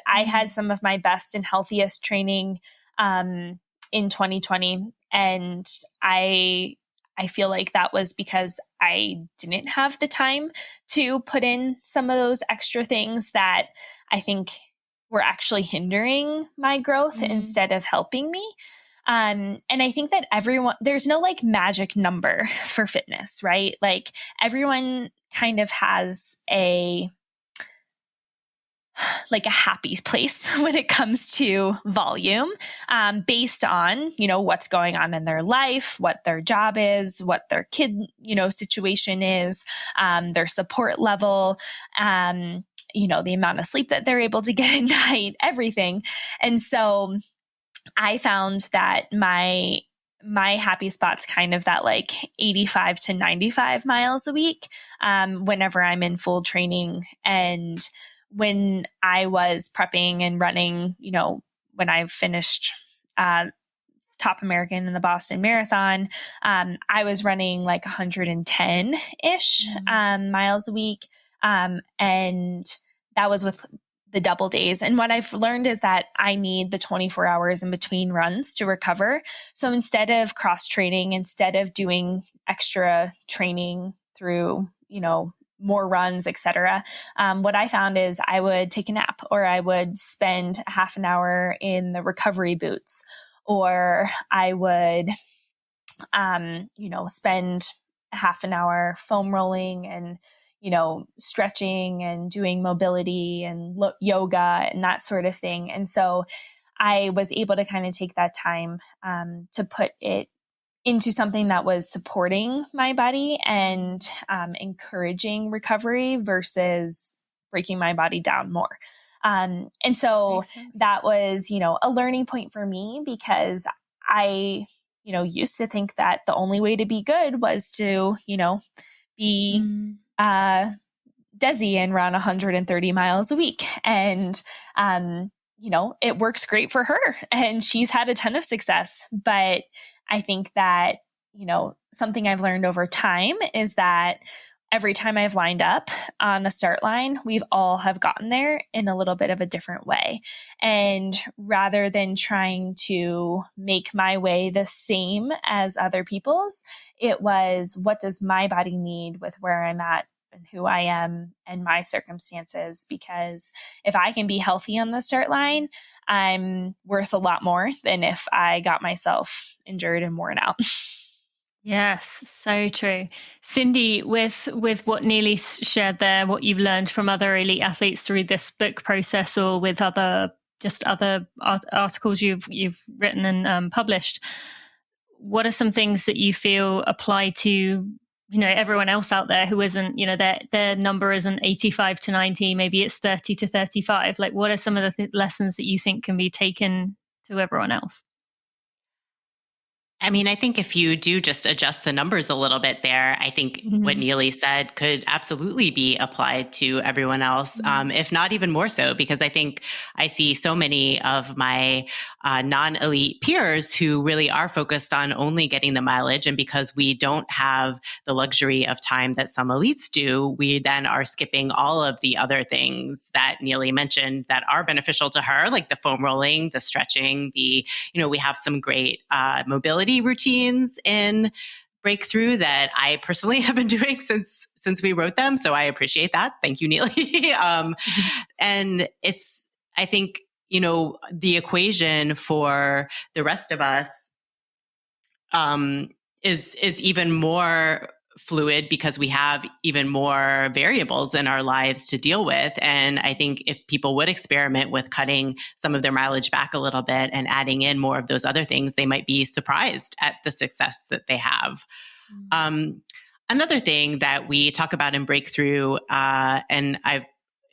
I had some of my best and healthiest training in 2020. And I feel like that was because I didn't have the time to put in some of those extra things that I think were actually hindering my growth instead of helping me. And I think that there's no magic number for fitness, right? Everyone kind of has a happy place when it comes to volume, based on, what's going on in their life, what their job is, what their kid, situation is, their support level, the amount of sleep that they're able to get at night, everything. And so I found that my happy spot's kind of that 85 to 95 miles a week, whenever I'm in full training. And when I was prepping and running, when I finished Top American in the Boston Marathon, I was running 110-ish miles a week. And that was with the double days. And what I've learned is that I need the 24 hours in between runs to recover. So instead of cross training, instead of doing extra training through, more runs, etc. What I found is I would take a nap, or I would spend half an hour in the recovery boots, or I would, spend half an hour foam rolling and, stretching and doing mobility and yoga and that sort of thing. And so I was able to kind of take that time to put it into something that was supporting my body and encouraging recovery versus breaking my body down more. And so that was, a learning point for me, because I, used to think that the only way to be good was to, be Desi and run 130 miles a week. And, it works great for her and she's had a ton of success. But I think that, something I've learned over time is that every time I've lined up on the start line, we've all have gotten there in a little bit of a different way. And rather than trying to make my way the same as other people's, it was, what does my body need with where I'm at and who I am and my circumstances? Because if I can be healthy on the start line, I'm worth a lot more than if I got myself injured and worn out. Yes, so true. Cindy, with what Neely shared there, what you've learned from other elite athletes through this book process, or with other articles you've written and published, what are some things that you feel apply to everyone else out there who isn't, their number isn't 85 to 90, maybe it's 30 to 35? Like, what are some of the lessons that you think can be taken to everyone else? I mean, I think if you do just adjust the numbers a little bit there, I think what Neely said could absolutely be applied to everyone else, if not even more so, because I think I see so many of my non-elite peers who really are focused on only getting the mileage. And because we don't have the luxury of time that some elites do, we then are skipping all of the other things that Neely mentioned that are beneficial to her, like the foam rolling, the stretching, we have some great mobility routines in Breakthrough that I personally have been doing since we wrote them. So I appreciate that. Thank you, Neely. And it's, I think, the equation for the rest of us is even more fluid because we have even more variables in our lives to deal with. And I think if people would experiment with cutting some of their mileage back a little bit and adding in more of those other things, they might be surprised at the success that they have. Another thing that we talk about in Breakthrough, and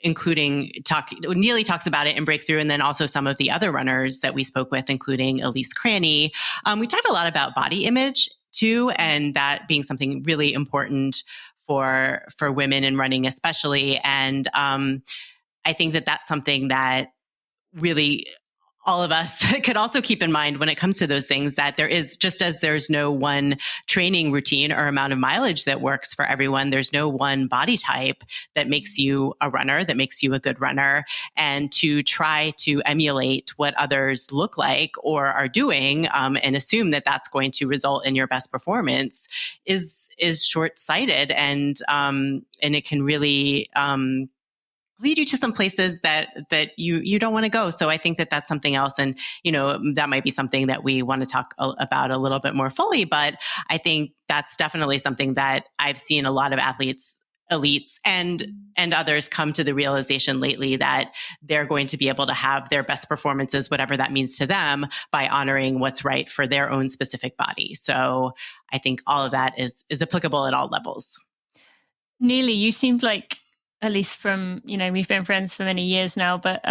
Neely talks about it in Breakthrough, and then also some of the other runners that we spoke with, including Elise Cranny. We talked a lot about body image too, and that being something really important for women in running especially. And I think that that's something that really all of us could also keep in mind when it comes to those things, that there is, just as there's no one training routine or amount of mileage that works for everyone, there's no one body type that makes you a runner, that makes you a good runner. And to try to emulate what others look like or are doing and assume that that's going to result in your best performance is short-sighted, and it can really lead you to some places that you don't want to go. So I think that that's something else. And, that might be something that we want to talk about a little bit more fully, but I think that's definitely something that I've seen a lot of elites and others come to the realization lately, that they're going to be able to have their best performances, whatever that means to them, by honoring what's right for their own specific body. So I think all of that is applicable at all levels. Neely, you seemed like, at least from, we've been friends for many years now, but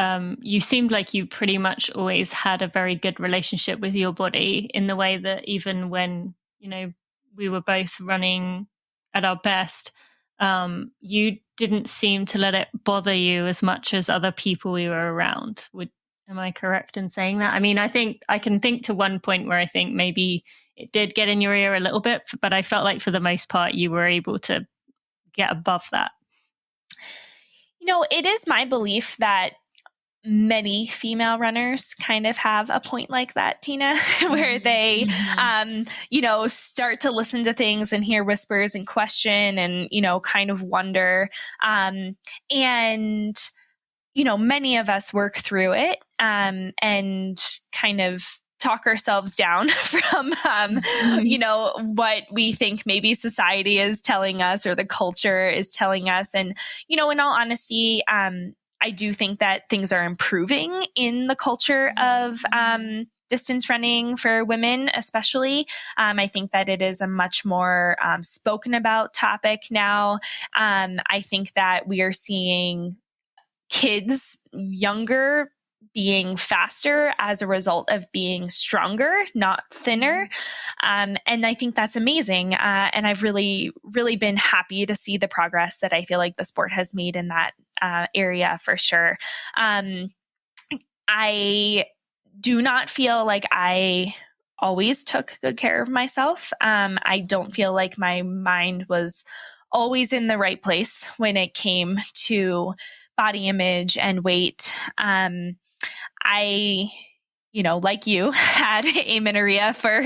you seemed like you pretty much always had a very good relationship with your body, in the way that even when, we were both running at our best, you didn't seem to let it bother you as much as other people you were around. Am I correct in saying that? I mean, I think I can think to one point where I think maybe it did get in your ear a little bit, but I felt like for the most part, you were able to get above that. It is my belief that many female runners kind of have a point like that, Tina, where they, start to listen to things and hear whispers and question and, kind of wonder. And, many of us work through it and kind of talk ourselves down from, what we think maybe society is telling us or the culture is telling us. And, in all honesty, I do think that things are improving in the culture of distance running for women, especially. I think that it is a much more spoken about topic now. I think that we are seeing kids younger being faster as a result of being stronger, not thinner. And I think that's amazing. And I've really, really been happy to see the progress that I feel like the sport has made in that area for sure. I do not feel like I always took good care of myself. I don't feel like my mind was always in the right place when it came to body image and weight. I, like you, had amenorrhea for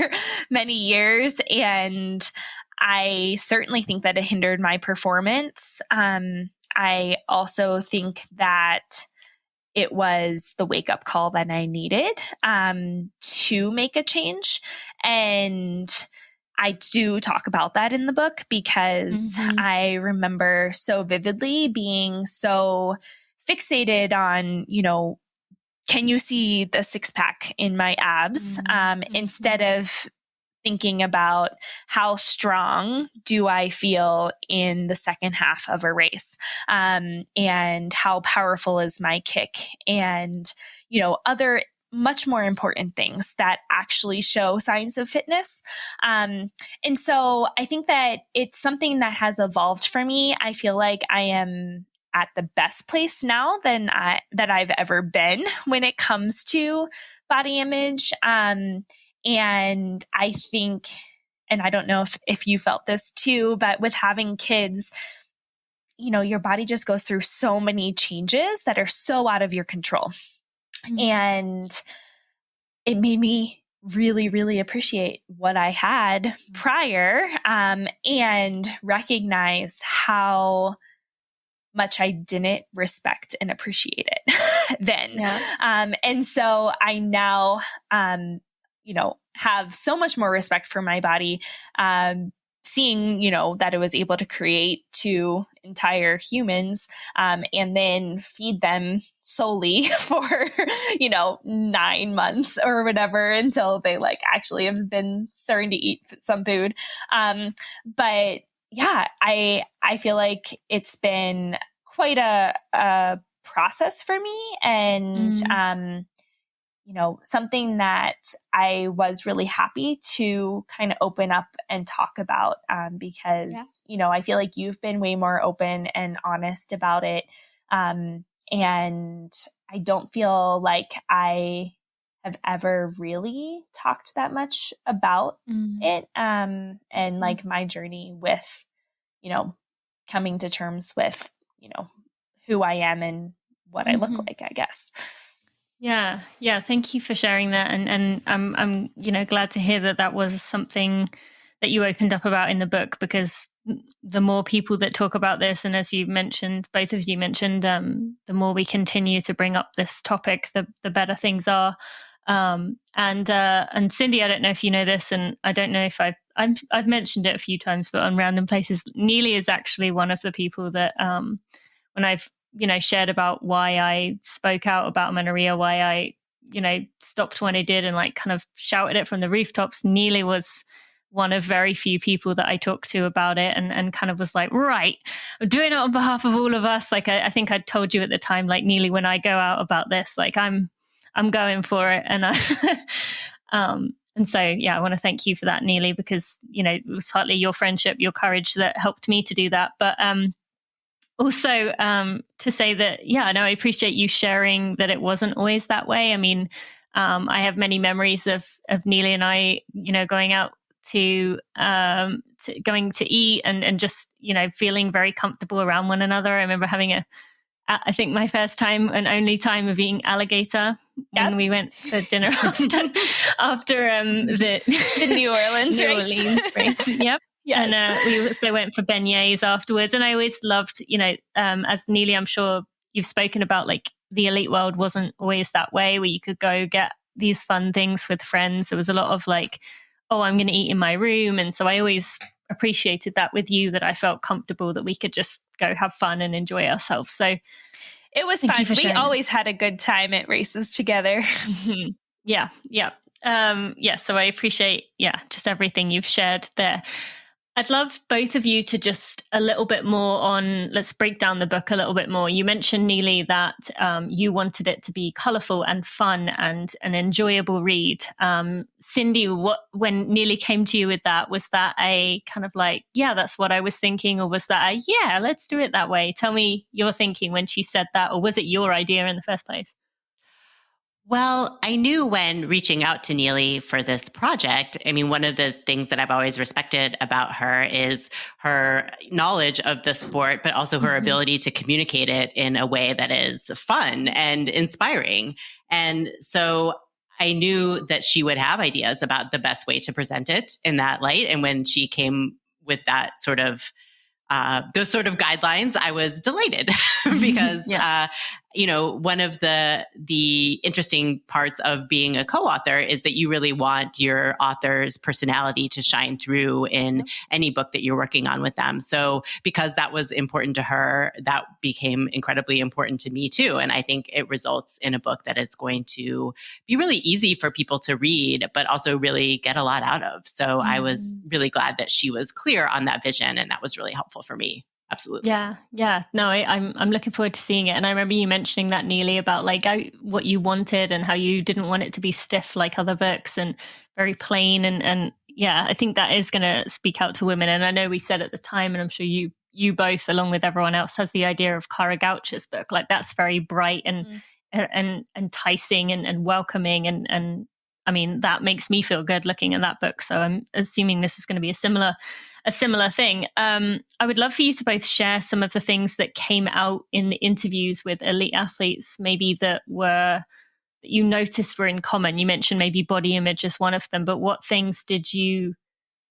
many years, and I certainly think that it hindered my performance. I also think that it was the wake-up call that I needed to make a change. And I do talk about that in the book because I remember so vividly being so fixated on, can you see the six-pack in my abs? Instead of thinking about how strong do I feel in the second half of a race, and how powerful is my kick, and, other much more important things that actually show signs of fitness. And so I think that it's something that has evolved for me. I feel like I am at the best place now that I've ever been when it comes to body image. And I think, and I don't know if you felt this too, but with having kids, your body just goes through so many changes that are so out of your control. And it made me really, really appreciate what I had prior, and recognize how much I didn't respect and appreciate it then. Yeah. And so I now, have so much more respect for my body, seeing, that it was able to create two entire humans, and then feed them solely for, 9 months or whatever until they actually have been starting to eat some food. But yeah, I feel like it's been quite a process for me, and, something that I was really happy to kind of open up and talk about, because, I feel like you've been way more open and honest about it. And I don't feel like I have ever really talked that much about it. And my journey with, coming to terms with, who I am and what I look like, I guess. Yeah. Yeah. Thank you for sharing that. And I'm, glad to hear that was something that you opened up about in the book, because the more people that talk about this, and as you mentioned, both of you mentioned, the more we continue to bring up this topic, the better things are. And Cindy, I don't know if you know this, and I don't know if I've mentioned it a few times, but on random places, Neely is actually one of the people that, when I've, shared about why I spoke out about amenorrhea, why I, stopped when I did and kind of shouted it from the rooftops, Neely was one of very few people that I talked to about it, and kind of was like, right, I'm doing it on behalf of all of us. I think I told you at the time, Neely, when I go out about this, I'm going for it. And and so, yeah, I want to thank you for that, Neely, because, it was partly your friendship, your courage that helped me to do that. But, also, to say that, yeah, no, I appreciate you sharing that it wasn't always that way. I mean, I have many memories of Neely and I, going out to going to eat and just, feeling very comfortable around one another. I remember having I think my first time and only time of eating alligator when we went for dinner after the New Orleans race. Yep. Yes. And we also went for beignets afterwards. And I always loved, as Neely, I'm sure you've spoken about, the elite world wasn't always that way, where you could go get these fun things with friends. There was a lot of I'm going to eat in my room. And so I always appreciated that with you, that I felt comfortable that we could just go have fun and enjoy ourselves. So it was fun. We always had a good time at races together. Yeah. So I appreciate, just everything you've shared there. I'd love both of you to just a little bit more on, let's break down the book a little bit more. You mentioned, Neely, that you wanted it to be colorful and fun and an enjoyable read. Cindy, when Neely came to you with that, was that a kind of like, yeah, that's what I was thinking? Or was that a, yeah, let's do it that way? Tell me your thinking when she said that, or was it your idea in the first place? Well, I knew when reaching out to Neely for this project, I mean, one of the things that I've always respected about her is her knowledge of the sport, but also her ability to communicate it in a way that is fun and inspiring. And so I knew that she would have ideas about the best way to present it in that light. And when she came with that sort of those sort of guidelines, I was delighted because, one of the interesting parts of being a co-author is that you really want your author's personality to shine through in any book that you're working on with them. So because that was important to her, that became incredibly important to me too. And I think it results in a book that is going to be really easy for people to read, but also really get a lot out of. So I was really glad that she was clear on that vision, and that was really helpful for me. Absolutely. Yeah. No, I'm looking forward to seeing it. And I remember you mentioning that, Neely, about like what you wanted and how you didn't want it to be stiff like other books and very plain. And yeah, I think that is going to speak out to women. And I know we said at the time, and I'm sure you both, along with everyone else, has the idea of Clara Goucher's book. Like that's very bright and enticing and welcoming. And I mean, that makes me feel good looking at that book. So I'm assuming this is going to be a similar thing. I would love for you to both share some of the things that came out in the interviews with elite athletes, maybe that you noticed were in common. You mentioned maybe body image as one of them, but what things did you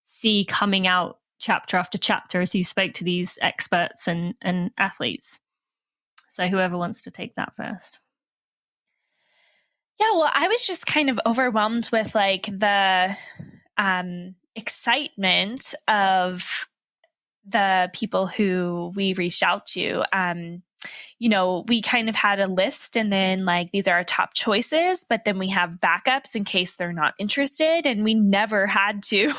see coming out chapter after chapter as you spoke to these experts and athletes? So whoever wants to take that first. Yeah, well, I was just kind of overwhelmed with like the excitement of the people who we reached out to. We kind of had a list, and then like these are our top choices, but then we have backups in case they're not interested. And we never had to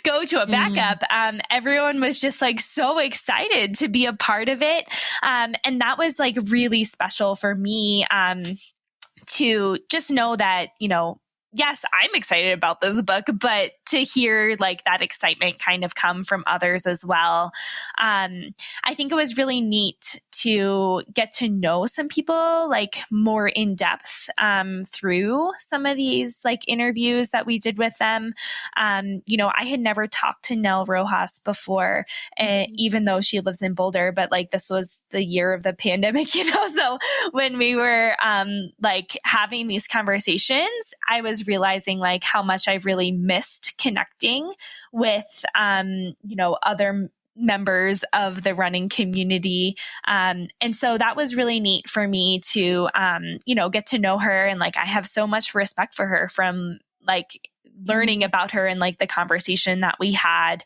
go to a backup. Everyone was just like so excited to be a part of it. And that was like really special for me. To just know that, yes, I'm excited about this book, but to hear like that excitement kind of come from others as well. I think it was really neat to get to know some people like more in depth through some of these like interviews that we did with them. I had never talked to Nell Rojas before, even though she lives in Boulder, but like this was the year of the pandemic, so when we were like having these conversations, I was realizing like how much I really missed connecting with, other members of the running community. And so that was really neat for me to, get to know her. And like, I have so much respect for her from like learning about her and like the conversation that we had.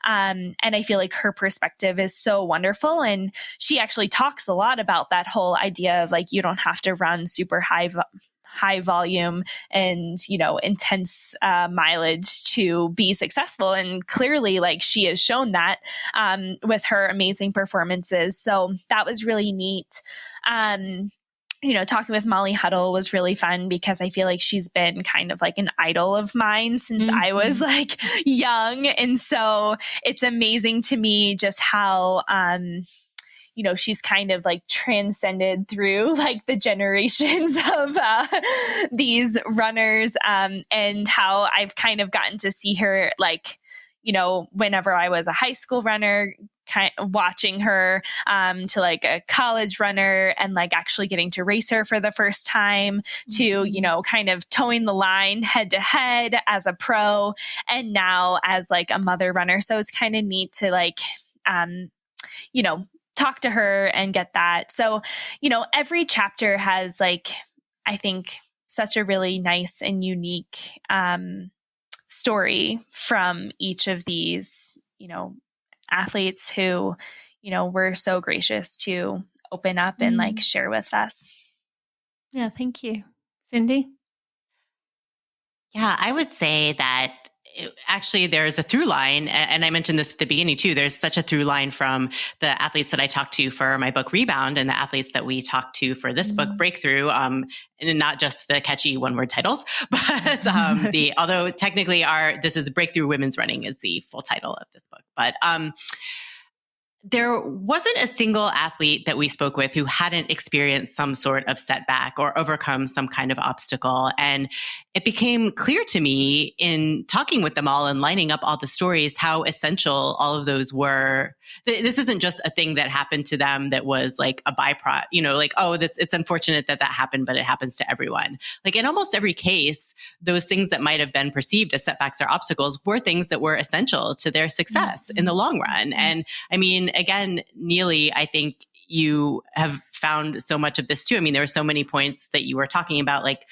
And I feel like her perspective is so wonderful. And she actually talks a lot about that whole idea of like, you don't have to run super high volume and, intense mileage to be successful. And clearly, like she has shown that with her amazing performances. So that was really neat. Talking with Molly Huddle was really fun because I feel like she's been kind of like an idol of mine since I was like young. And so it's amazing to me just how, she's kind of like transcended through like the generations of these runners and how I've kind of gotten to see her like, whenever I was a high school runner, watching her to like a college runner and like actually getting to race her for the first time to, kind of towing the line head to head as a pro and now as like a mother runner. So it's kind of neat to like, talk to her and get that. So, every chapter has like, I think such a really nice and unique story from each of these, athletes who, were so gracious to open up and like share with us. Yeah. Thank you. Cindy? Yeah, I would say that actually, there's a through line, and I mentioned this at the beginning too. There's such a through line from the athletes that I talked to for my book Rebound and the athletes that we talked to for this book Breakthrough, and not just the catchy one-word titles, but although technically this is Breakthrough Women's Running is the full title of this book, but there wasn't a single athlete that we spoke with who hadn't experienced some sort of setback or overcome some kind of obstacle. And it became clear to me in talking with them all and lining up all the stories how essential all of those were. This isn't just a thing that happened to them that was like a byproduct, it's unfortunate that happened, but it happens to everyone. Like in almost every case, those things that might have been perceived as setbacks or obstacles were things that were essential to their success in the long run. And I mean, again, Neely, I think you have found so much of this too. I mean, there were so many points that you were talking about, like,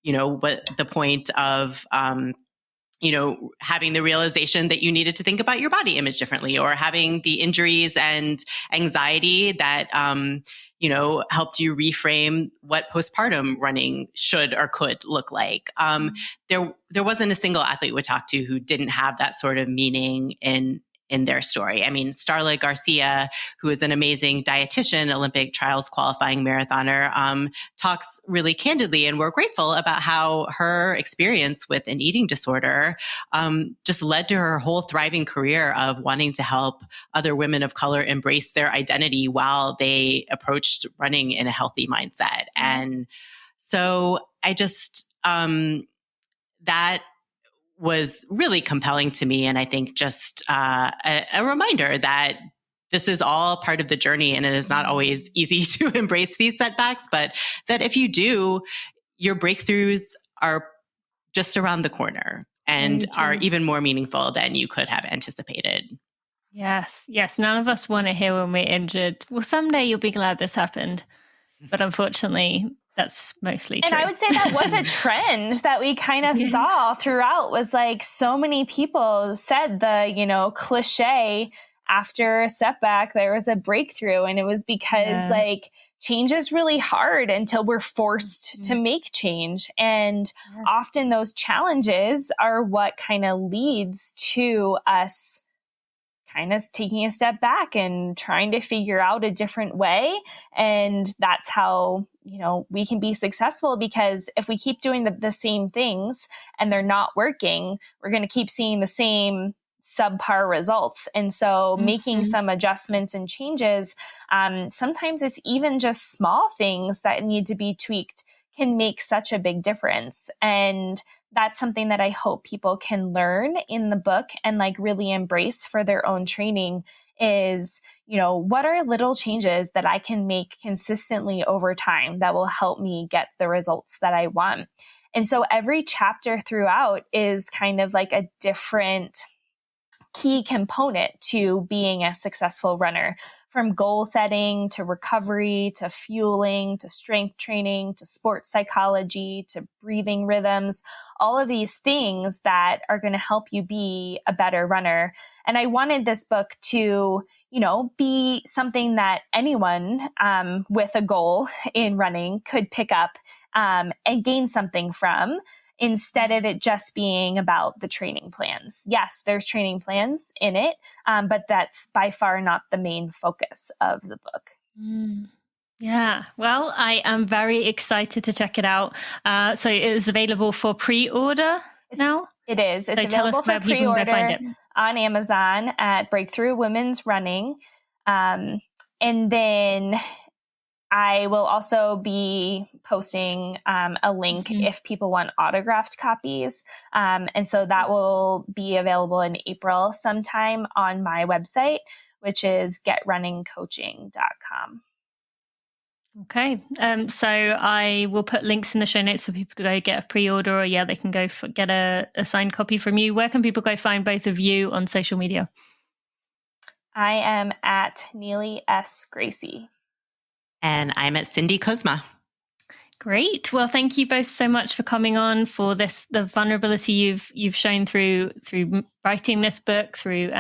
what the point of, having the realization that you needed to think about your body image differently, or having the injuries and anxiety that, helped you reframe what postpartum running should or could look like. There wasn't a single athlete we talked to who didn't have that sort of meaning in their story. I mean, Starla Garcia, who is an amazing dietitian, Olympic trials qualifying marathoner, talks really candidly, and we're grateful about how her experience with an eating disorder just led to her whole thriving career of wanting to help other women of color embrace their identity while they approached running in a healthy mindset. And so I just, that was really compelling to me. And I think just a reminder that this is all part of the journey, and it is not always easy to embrace these setbacks, but that if you do, your breakthroughs are just around the corner and are even more meaningful than you could have anticipated. Yes. None of us want to hear when we're injured, well, someday you'll be glad this happened. But unfortunately, that's mostly true. And I would say that was a trend that we kind of saw throughout, was like so many people said the, cliche, after a setback, there was a breakthrough. And it was because like change is really hard until we're forced to make change. And often those challenges are what kind of leads to us kind of taking a step back and trying to figure out a different way. And that's how, we can be successful, because if we keep doing the same things and they're not working, we're going to keep seeing the same subpar results. And so making some adjustments and changes, sometimes it's even just small things that need to be tweaked, can make such a big difference. And that's something that I hope people can learn in the book and like really embrace for their own training is, what are little changes that I can make consistently over time that will help me get the results that I want. And so every chapter throughout is kind of like a different key component to being a successful runner, from goal setting to recovery to fueling to strength training to sports psychology to breathing rhythms, all of these things that are going to help you be a better runner. And I wanted this book to, be something that anyone with a goal in running could pick up and gain something from, instead of it just being about the training plans. Yes, there's training plans in it, but that's by far not the main focus of the book. Yeah, well, I am very excited to check it out. So it is available for pre-order now? It is. It's available for pre-order on Amazon at Breakthrough Women's Running. And then I will also be posting a link if people want autographed copies. And so that will be available in April sometime on my website, which is getrunningcoaching.com. Okay. So I will put links in the show notes for people to go get a pre-order, or they can go get a signed copy from you. Where can people go find both of you on social media? I am at Neely S. Gracey. And I'm at Cindy Kuzma. Great. Well, thank you both so much for coming on, for the vulnerability you've shown through writing this book, through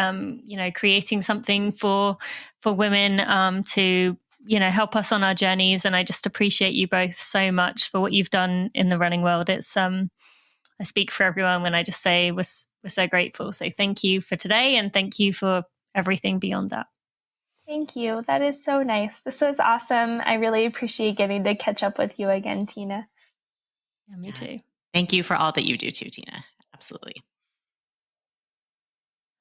creating something for women to help us on our journeys. And I just appreciate you both so much for what you've done in the running world. It's I speak for everyone when I just say we're so grateful. So thank you for today, and thank you for everything beyond that. Thank you. That is so nice. This was awesome. I really appreciate getting to catch up with you again, Tina. Yeah, me too. Thank you for all that you do too, Tina. Absolutely.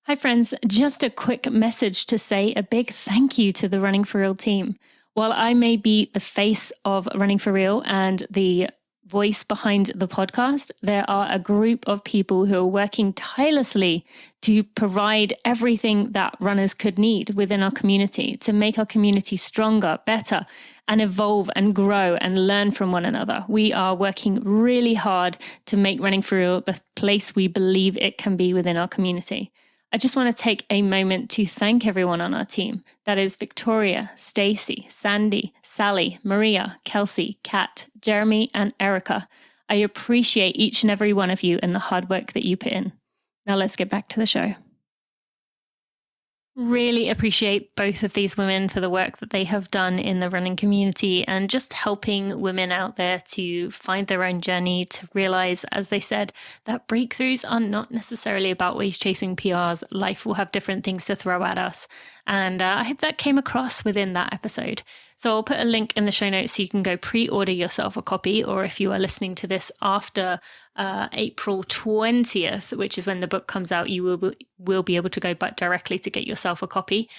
Hi, friends. Just a quick message to say a big thank you to the Running for Real team. While I may be the face of Running for Real and the voice behind the podcast, there are a group of people who are working tirelessly to provide everything that runners could need within our community to make our community stronger, better, and evolve and grow and learn from one another. We are working really hard to make Running for Real the place we believe it can be within our community. I just want to take a moment to thank everyone on our team. That is Victoria, Stacy, Sandy, Sally, Maria, Kelsey, Kat, Jeremy, and Erica. I appreciate each and every one of you and the hard work that you put in. Now let's get back to the show. Really appreciate both of these women for the work that they have done in the running community and just helping women out there to find their own journey, to realize, as they said, that breakthroughs are not necessarily about always chasing PRs. Life will have different things to throw at us. And I hope that came across within that episode. So I'll put a link in the show notes so you can go pre-order yourself a copy, or if you are listening to this after April 20th, which is when the book comes out, you will be able to go back directly to get yourself a copy.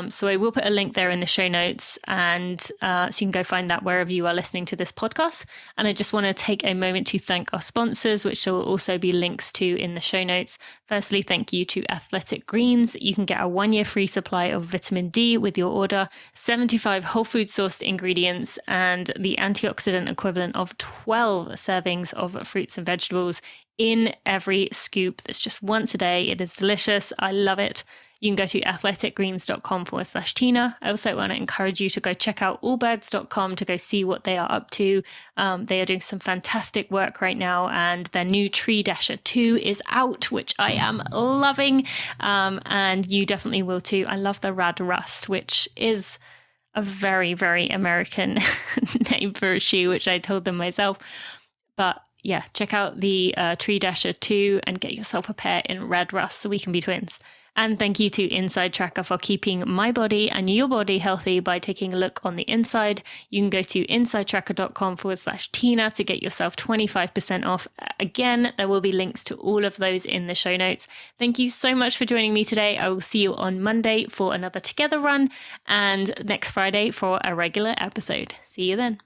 So I will put a link there in the show notes, and so you can go find that wherever you are listening to this podcast. And I just want to take a moment to thank our sponsors, which there will also be links to in the show notes. Firstly, thank you to Athletic Greens. You can get a 1-year free supply of vitamin D with your order, 75 whole food sourced ingredients, and the antioxidant equivalent of 12 servings of fruits and vegetables in every scoop. That's just once a day. It is delicious. I love it. You can go to athleticgreens.com/Tina. I also want to encourage you to go check out allbirds.com to go see what they are up to. They are doing some fantastic work right now, and their new Tree Dasher 2 is out, which I am loving. And you definitely will too. I love the Rad Rust, which is a very, very American name for a shoe, which I told them myself. But yeah, check out the Tree Dasher 2 and get yourself a pair in Red Rust so we can be twins. And thank you to Inside Tracker for keeping my body and your body healthy by taking a look on the inside. You can go to insidetracker.com/Tina to get yourself 25% off. Again, there will be links to all of those in the show notes. Thank you so much for joining me today. I will see you on Monday for another Together Run, and next Friday for a regular episode. See you then.